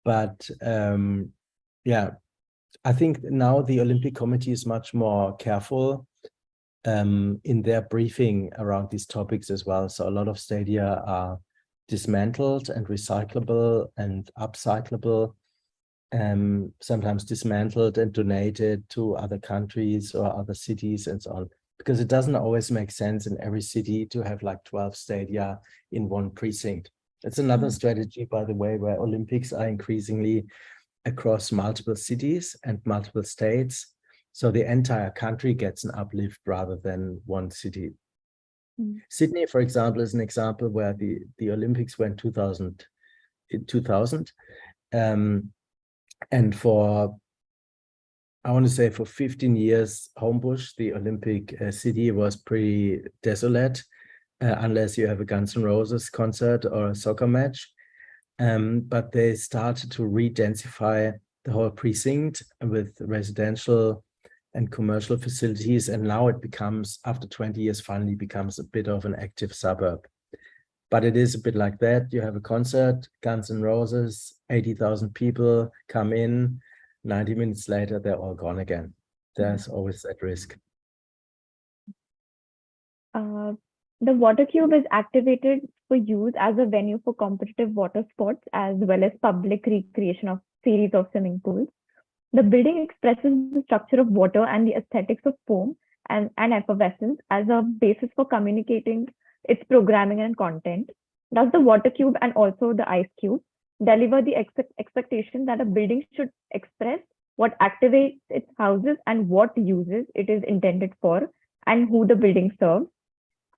But yeah, I think now the Olympic Committee is much more careful in their briefing around these topics as well. So a lot of stadia are dismantled and recyclable and upcyclable, sometimes dismantled and donated to other countries or other cities and so on, because it doesn't always make sense in every city to have like 12 stadia in one precinct. It's another strategy, by the way, where Olympics are increasingly across multiple cities and multiple states. So the entire country gets an uplift rather than one city. Sydney, for example, is an example where the Olympics were in 2000. And for, I want to say, for 15 years, Homebush, the Olympic city, was pretty desolate, unless you have a Guns N' Roses concert or a soccer match. But they started to re-densify the whole precinct with residential and commercial facilities. And now it becomes, after 20 years, finally becomes a bit of an active suburb. But it is a bit like that. You have a concert, Guns N' Roses, 80,000 people come in, 90 minutes later, they're all gone again. There's always that risk.
The water cube is activated for use as a venue for competitive water sports as well as public recreation of series of swimming pools. The building expresses the structure of water and the aesthetics of foam and effervescence as a basis for communicating its programming and content. Thus, the water cube and also the ice cube deliver the expectation that a building should express what activates its houses and what uses it is intended for and who the building serves.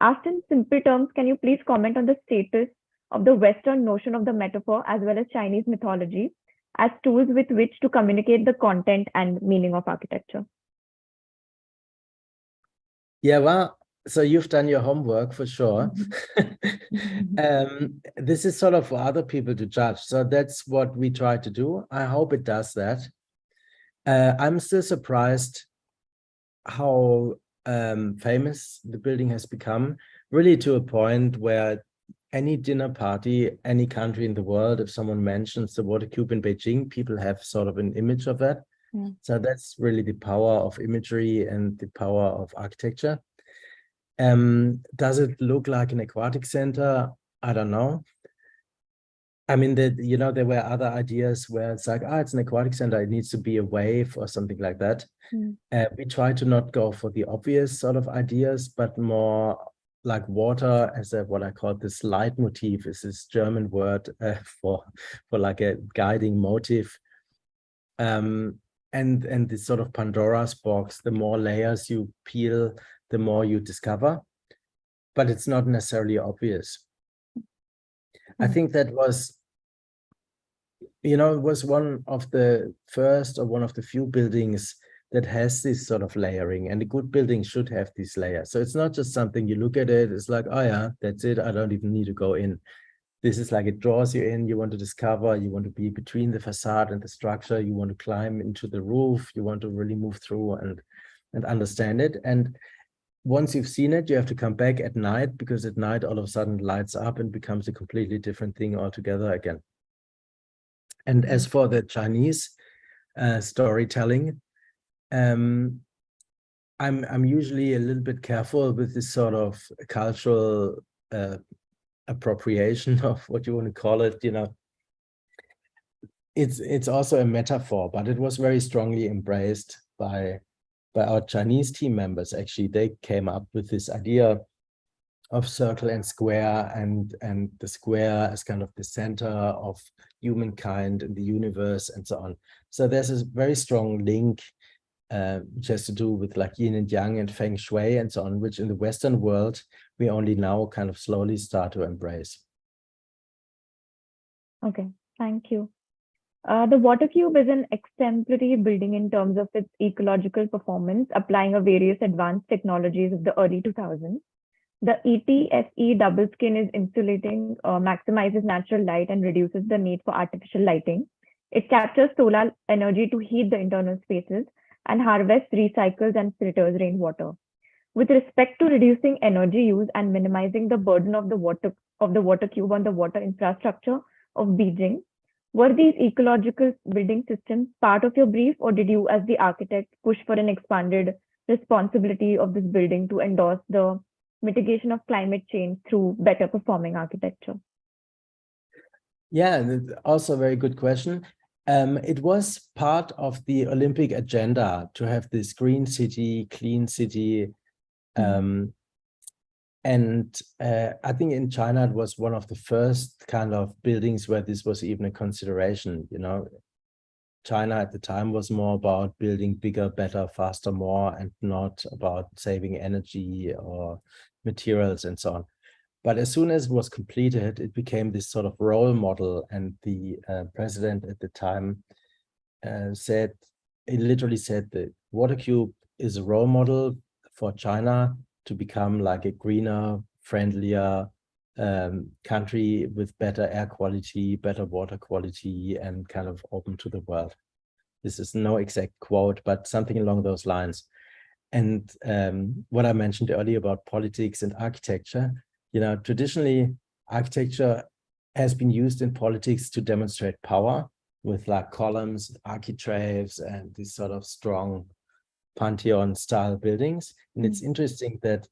Asked in simple terms, can you please comment on the status of the Western notion of the metaphor as well as Chinese mythology as tools with which to communicate the content and meaning of architecture?
Yeah, well, so you've done your homework for sure. This is sort of for other people to judge. So that's what we try to do. I hope it does that. I'm still surprised how famous the building has become, really to a point where any dinner party, any country in the world, if someone mentions the water cube in Beijing, people have sort of an image of that. So that's really the power of imagery and the power of architecture. Does it look like an aquatic center? I don't know. I mean, there were other ideas where it's like, it's an aquatic center, it needs to be a wave or something like that. We try to not go for the obvious sort of ideas, but more like water as what I call this leitmotif, is this German word for like a guiding motive. And this sort of Pandora's box, the more layers you peel, the more you discover, but it's not necessarily obvious. I think that was, it was one of the first or one of the few buildings that has this sort of layering, and a good building should have these layers. So it's not just something you look at it, it's like, oh yeah, that's it, I don't even need to go in. This is like, it draws you in, you want to discover, you want to be between the facade and the structure, you want to climb into the roof, you want to really move through and understand it. And once you've seen it, you have to come back at night, because at night all of a sudden lights up and becomes a completely different thing altogether again. And as for the Chinese storytelling, I'm usually a little bit careful with this sort of cultural appropriation of what you want to call it. It's also a metaphor, but it was very strongly embraced by our Chinese team members. Actually, they came up with this idea of circle and square, and the square as kind of the center of humankind and the universe and so on. So there's a very strong link which has to do with like yin and yang and feng shui and so on, which in the Western world we only now kind of slowly start to embrace.
Okay, thank you. The water cube is an exemplary building in terms of its ecological performance, applying various advanced technologies of the early 2000s. The ETFE double skin is insulating, maximizes natural light and reduces the need for artificial lighting. It captures solar energy to heat the internal spaces and harvests, recycles, and filters rainwater. With respect to reducing energy use and minimizing the burden of the water cube on the water infrastructure of Beijing, Were these ecological building systems part of your brief, or did you, as the architect, push for an expanded responsibility of this building to endorse the mitigation of climate change through better performing architecture?
Yeah, also a very good question. It was part of the Olympic agenda to have this green city, clean city. And I think in China, it was one of the first kind of buildings where this was even a consideration. You know, China at the time was more about building bigger, better, faster, more, and not about saving energy or materials and so on. But as soon as it was completed, it became this sort of role model. And the president at the time he literally said that WaterCube is a role model for China to become like a greener, friendlier country with better air quality, better water quality, and kind of open to the world. This is no exact quote, but something along those lines. And what I mentioned earlier about politics and architecture, you know, traditionally architecture has been used in politics to demonstrate power with like columns, architraves, and these sort of strong Pantheon style buildings. And it's interesting that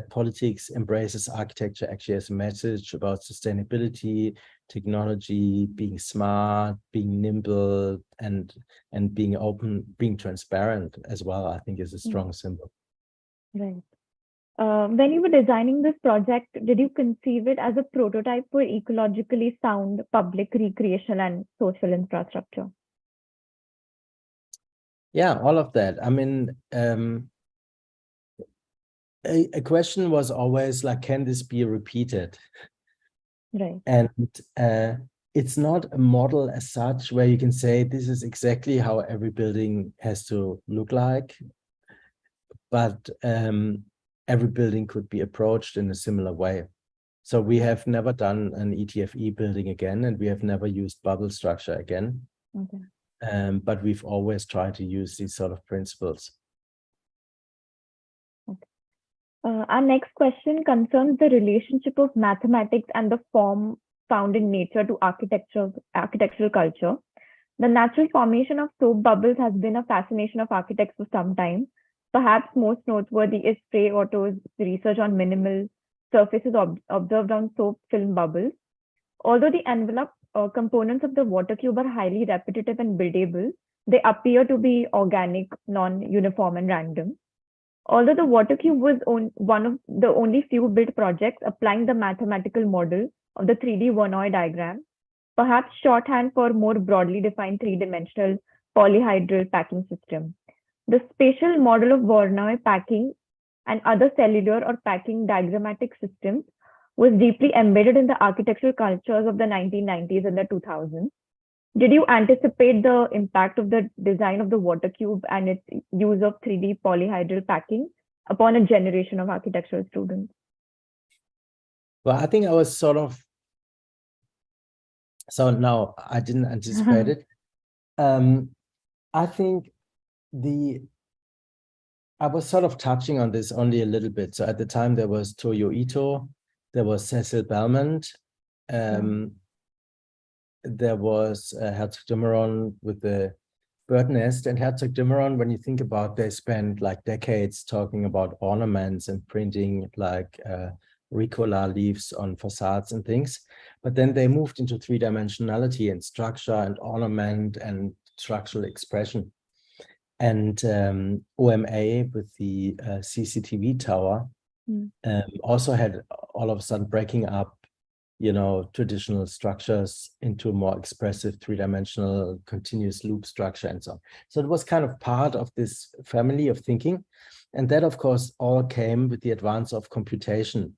politics embraces architecture actually as a message about sustainability, technology, being smart, being nimble, and being open, being transparent as well, I think is a strong symbol.
Right. When you were designing this project, did you conceive it as a prototype for ecologically sound public, recreational, and social infrastructure?
Yeah, all of that. I mean, a question was always like, can this be repeated?
Right.
And it's not a model as such where you can say this is exactly how every building has to look like, but every building could be approached in a similar way. So we have never done an ETFE building again, and we have never used bubble structure again.
Okay.
But we've always tried to use these sort of principles.
Our next question concerns the relationship of mathematics and the form found in nature to architectural culture. The natural formation of soap bubbles has been a fascination of architects for some time. Perhaps most noteworthy is Frey Otto's research on minimal surfaces observed on soap film bubbles. Although the envelope components of the water cube are highly repetitive and buildable, they appear to be organic, non-uniform, and random. Although the water cube was one of the only few built projects applying the mathematical model of the 3D Voronoi diagram, perhaps shorthand for more broadly defined three-dimensional polyhedral packing system. The spatial model of Voronoi packing and other cellular or packing diagrammatic systems was deeply embedded in the architectural cultures of the 1990s and the 2000s. Did you anticipate the impact of the design of the water cube and its use of 3D polyhedral packing upon a generation of architectural students?
Well, I think I was sort of, so no, I didn't anticipate it. I think I was sort of touching on this only a little bit. So at the time there was Toyo Ito, there was Cecil Belmont, there was Herzog de Meuron with the bird nest. And Herzog de Meuron, when you think about, they spent like decades talking about ornaments and printing like ricola leaves on facades and things. But then they moved into three-dimensionality and structure and ornament and structural expression. And OMA with the CCTV tower also had all of a sudden breaking up, you know, traditional structures into more expressive three-dimensional continuous loop structure and so on. So it was kind of part of this family of thinking. And that, of course, all came with the advance of computation.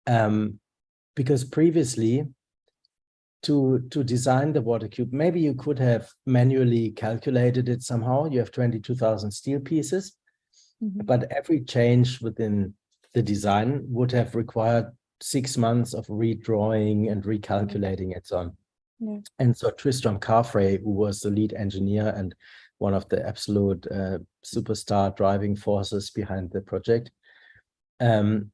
Because previously, to design the water cube, maybe you could have manually calculated it somehow. You have 22,000 steel pieces, but every change within the design would have required 6 months of redrawing and recalculating and so on. And so Tristram Carfrae, who was the lead engineer and one of the absolute superstar driving forces behind the project,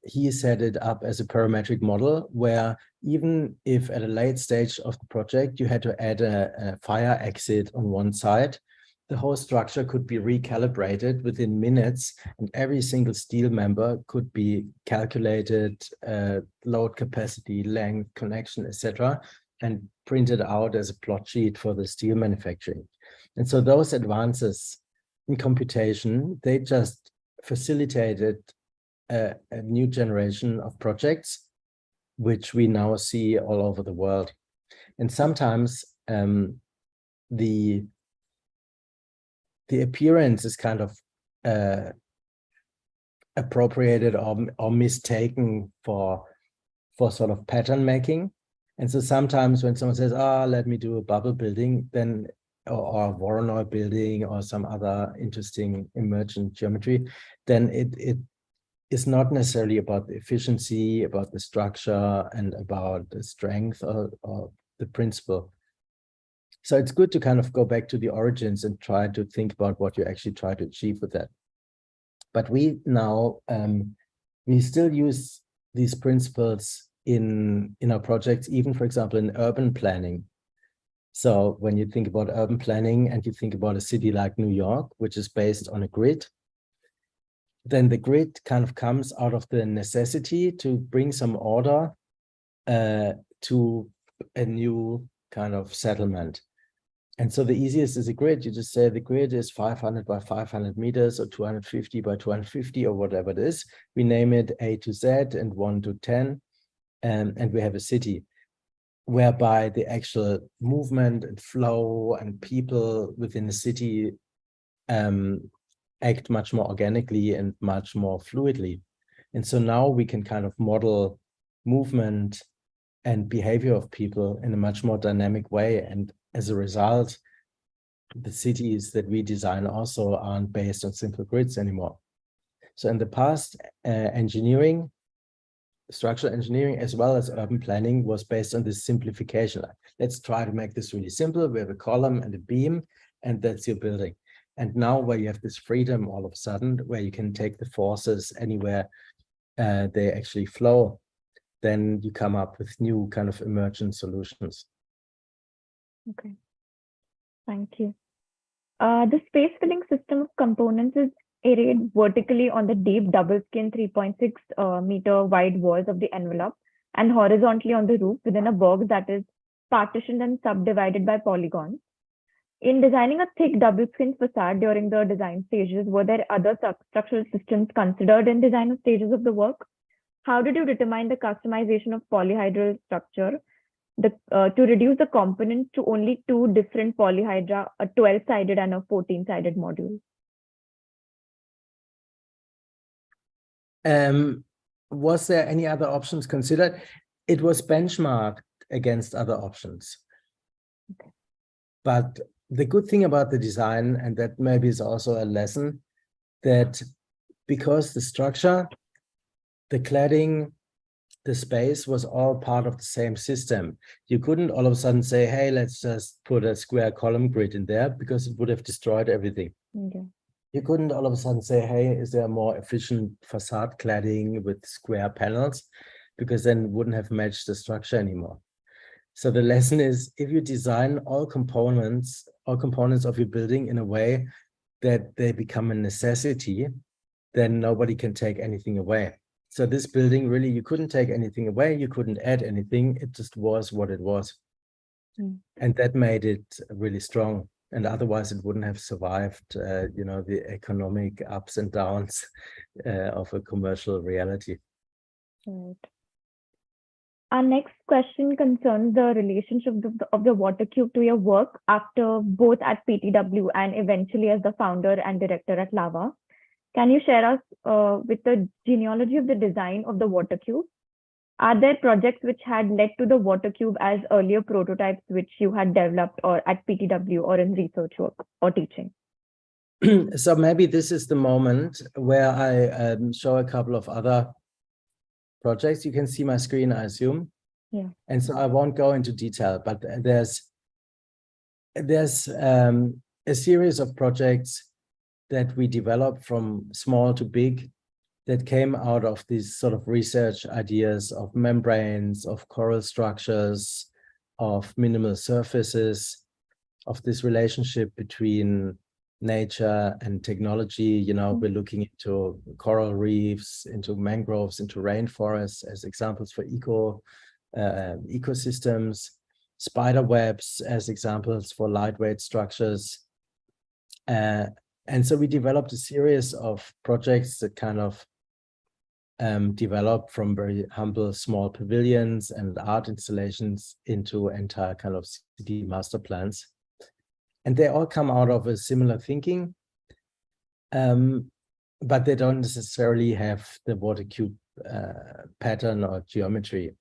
he set it up as a parametric model where even if at a late stage of the project, you had to add a fire exit on one side, the whole structure could be recalibrated within minutes, and every single steel member could be calculated, load capacity, length, connection, etc., and printed out as a plot sheet for the steel manufacturing. And so those advances in computation, they just facilitated a new generation of projects, which we now see all over the world. And sometimes the appearance is kind of appropriated or mistaken for sort of pattern making. And so sometimes when someone says, let me do a bubble building, then or a Voronoi building or some other interesting emergent geometry, then it is not necessarily about the efficiency, about the structure, and about the strength or the principle. So it's good to kind of go back to the origins and try to think about what you actually try to achieve with that. But we now, we still use these principles in our projects, even, for example, in urban planning. So when you think about urban planning and you think about a city like New York, which is based on a grid, then the grid kind of comes out of the necessity to bring some order to a new kind of settlement. And so the easiest is a grid. You just say the grid is 500 by 500 meters or 250 by 250 or whatever it is. We name it A to Z and 1 to 10, and we have a city, whereby the actual movement and flow and people within the city act much more organically and much more fluidly. And so now we can kind of model movement and behavior of people in a much more dynamic way. And as a result, the cities that we design also aren't based on simple grids anymore. So in the past, engineering, structural engineering, as well as urban planning, was based on this simplification. Let's try to make this really simple. We have a column and a beam, and that's your building. And now where you have this freedom all of a sudden, where you can take the forces anywhere they actually flow, then you come up with new kind of emergent solutions.
Okay, thank you. The space filling system of components is arrayed vertically on the deep double skin 3.6 meter wide walls of the envelope and horizontally on the roof within a box that is partitioned and subdivided by polygons. In designing a thick double skin facade during the design stages, were there other structural systems considered in design stages of the work? How did you determine the customization of polyhedral structure to reduce the components to only two different polyhedra, a 12-sided and a 14-sided module?
Was there any other options considered? It was benchmarked against other options.
Okay.
But the good thing about the design, and that maybe is also a lesson, that because the structure, the cladding, the space was all part of the same system, you couldn't all of a sudden say, hey, let's just put a square column grid in there, because it would have destroyed everything.
Okay.
You couldn't all of a sudden say, hey, is there a more efficient facade cladding with square panels? Because then it wouldn't have matched the structure anymore. So the lesson is, if you design all components of your building in a way that they become a necessity, then nobody can take anything away. So this building, really, you couldn't take anything away, you couldn't add anything, it just was what it was. And that made it really strong. And otherwise it wouldn't have survived, you know, the economic ups and downs of a commercial reality.
Right. Our next question concerns the relationship of the water cube to your work after both at PTW and eventually as the founder and director at Lava. Can you share us with the genealogy of the design of the water cube? Are there projects which had led to the water cube as earlier prototypes which you had developed or at PTW or in research work or teaching?
So maybe this is the moment where I show a couple of other projects. You can see my screen, I assume.
Yeah.
And so I won't go into detail, but there's a series of projects that we developed from small to big that came out of these sort of research ideas of membranes, of coral structures, of minimal surfaces, of this relationship between nature and technology. You know, we're looking into coral reefs, into mangroves, into rainforests as examples for ecosystems, spider webs as examples for lightweight structures. And so we developed a series of projects that kind of developed from very humble small pavilions and art installations into entire kind of city master plans. And they all come out of a similar thinking, but they don't necessarily have the water cube pattern or geometry.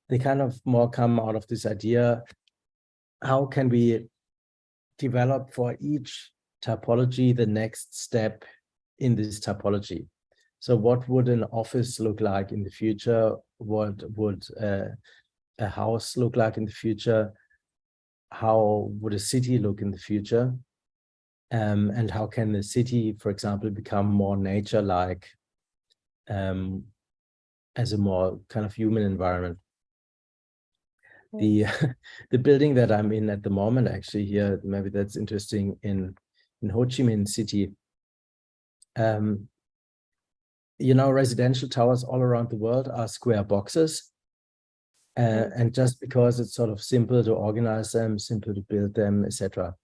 They kind of more come out of this idea, how can we develop for each typology the next step in this typology? So what would an office look like in the future? What would a house look like in the future? How would a city look in the future? And how can the city, for example, become more nature-like as a more kind of human environment? The building that I'm in at the moment, actually here, maybe that's interesting, in Ho Chi Minh City. You know, residential towers all around the world are square boxes. And just because it's sort of simple to organize them, simple to build them, etc.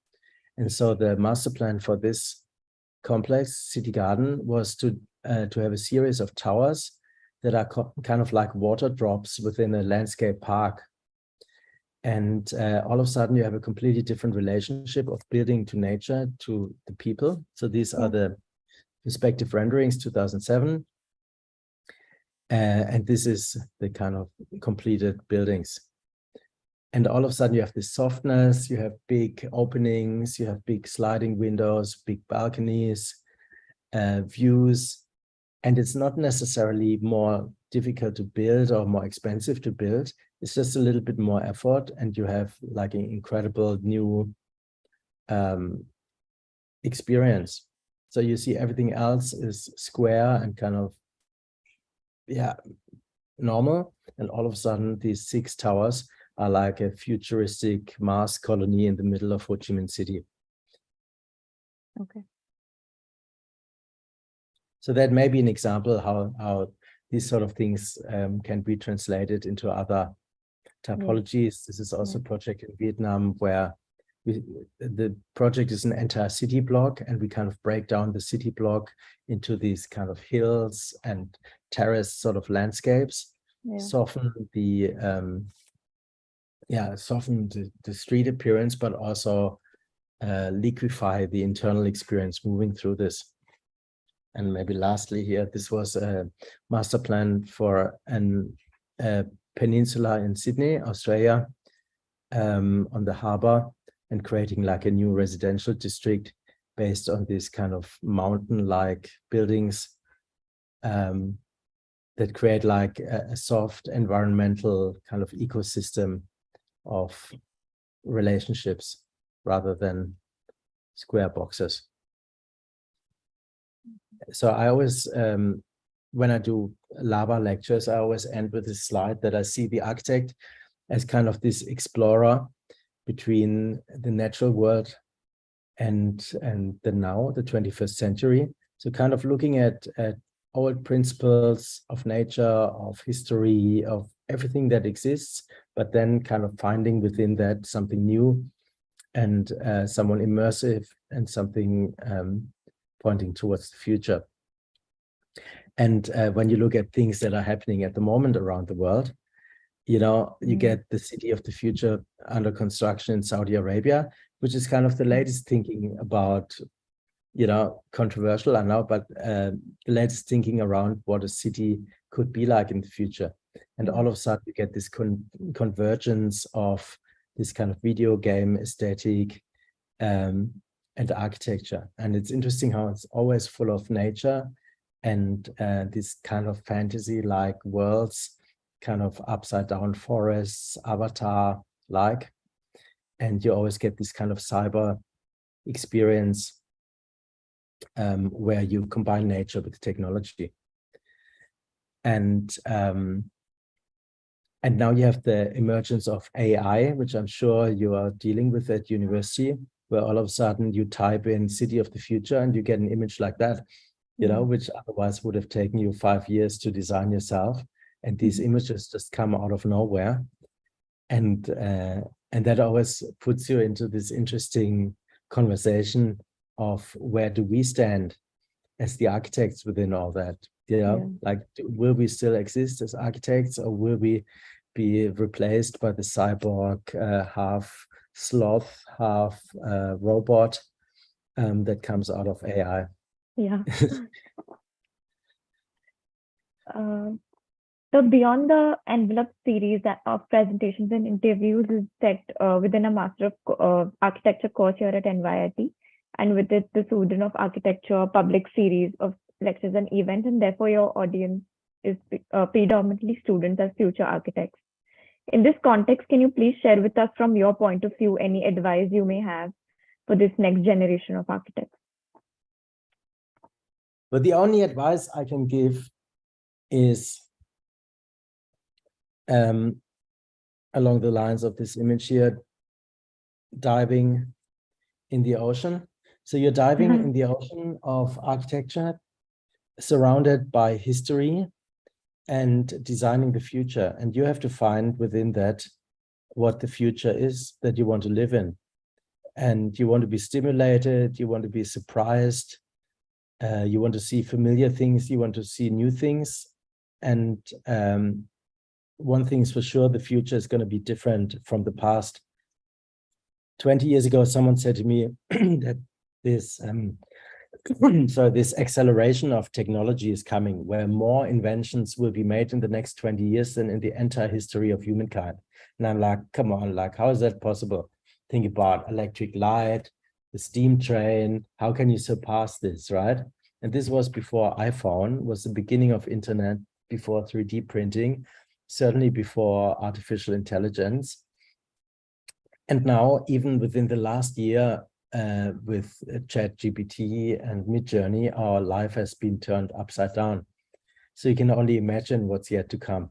And so the master plan for this complex city garden was to have a series of towers that are kind of like water drops within a landscape park. And all of a sudden you have a completely different relationship of building to nature, to the people. So these are the perspective renderings, 2007. And this is the kind of completed buildings. And all of a sudden you have this softness, you have big openings, you have big sliding windows, big balconies, views. And it's not necessarily more difficult to build or more expensive to build. It's just a little bit more effort, and you have like an incredible new experience. So you see everything else is square and kind of, normal. And all of a sudden these 6 towers are like a futuristic Mars colony in the middle of Ho Chi Minh City.
Okay.
So that may be an example how these sort of things can be translated into other typologies. This is also a project in Vietnam where the project is an entire city block, and we kind of break down the city block into these kind of hills and terrace sort of landscapes, soften the street appearance, but also liquefy the internal experience moving through this. And maybe lastly here, this was a master plan for a peninsula in Sydney, Australia, on the harbour, and creating like a new residential district based on these kind of mountain-like buildings that create like a soft environmental kind of ecosystem of relationships rather than square boxes. So I always, when I do lava lectures, I always end with this slide that I see the architect as kind of this explorer between the natural world and the now, the 21st century. So kind of looking at old principles of nature, of history, of everything that exists, but then kind of finding within that something new and someone immersive and something pointing towards the future. And when you look at things that are happening at the moment around the world, you know, you get the city of the future under construction in Saudi Arabia, which is kind of the latest thinking about, you know, controversial, I know, but the latest thinking around what a city could be like in the future. And all of a sudden you get this convergence of this kind of video game aesthetic and architecture. And it's interesting how it's always full of nature and this kind of fantasy-like worlds, kind of upside down forests, Avatar-like. And you always get this kind of cyber experience where you combine nature with technology. And now you have the emergence of AI, which I'm sure you are dealing with at university, where all of a sudden you type in city of the future and you get an image like that, you know, which otherwise would have taken you 5 years to design yourself. And these images just come out of nowhere. And that always puts you into this interesting conversation of where do we stand as the architects within all that? You know, like, will we still exist as architects, or will we be replaced by the cyborg, half sloth, half robot that comes out of AI?
Yeah. So beyond the envelope series of presentations and interviews is set within a Master of Architecture course here at NYIT, and with it the Student of Architecture public series of lectures and events, and therefore your audience is predominantly students as future architects. In this context, can you please share with us from your point of view any advice you may have for this next generation of architects?
But the only advice I can give is along the lines of this image here, diving in the ocean. So you're diving in the ocean of architecture, surrounded by history and designing the future. And you have to find within that what the future is that you want to live in. And you want to be stimulated, you want to be surprised, you want to see familiar things, you want to see new things. And one thing is for sure, the future is going to be different from the past. 20 years ago, someone said to me that this this acceleration of technology is coming, where more inventions will be made in the next 20 years than in the entire history of humankind. And I'm like, come on, like, how is that possible? Think about electric light, the steam train. How can you surpass this, right? And this was before iPhone, was the beginning of internet, before 3D printing, certainly before artificial intelligence. And now, even within the last year, with ChatGPT and Midjourney, our life has been turned upside down. So you can only imagine what's yet to come.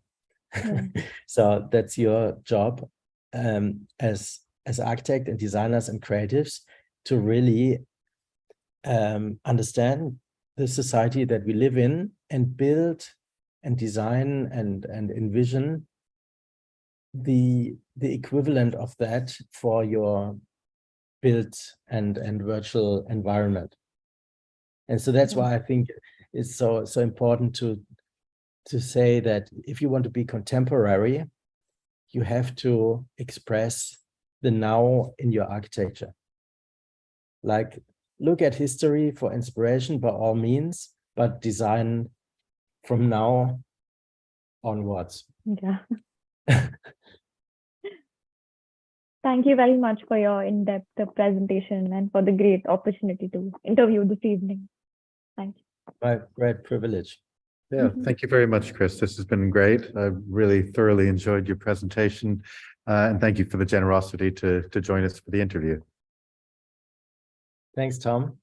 So that's your job as architect and designers and creatives, to really understand the society that we live in and build and design and envision the equivalent of that for your built and virtual environment. And so that's why I think it's so important to say that if you want to be contemporary, you have to express the now in your architecture. Like, look at history for inspiration by all means, but design from now onwards.
Yeah. Thank you very much for your in-depth presentation and for the great opportunity to interview this evening. Thank you.
My great privilege.
Yeah, thank you very much, Chris. This has been great. I really thoroughly enjoyed your presentation, and thank you for the generosity to join us for the interview.
Thanks, Tom.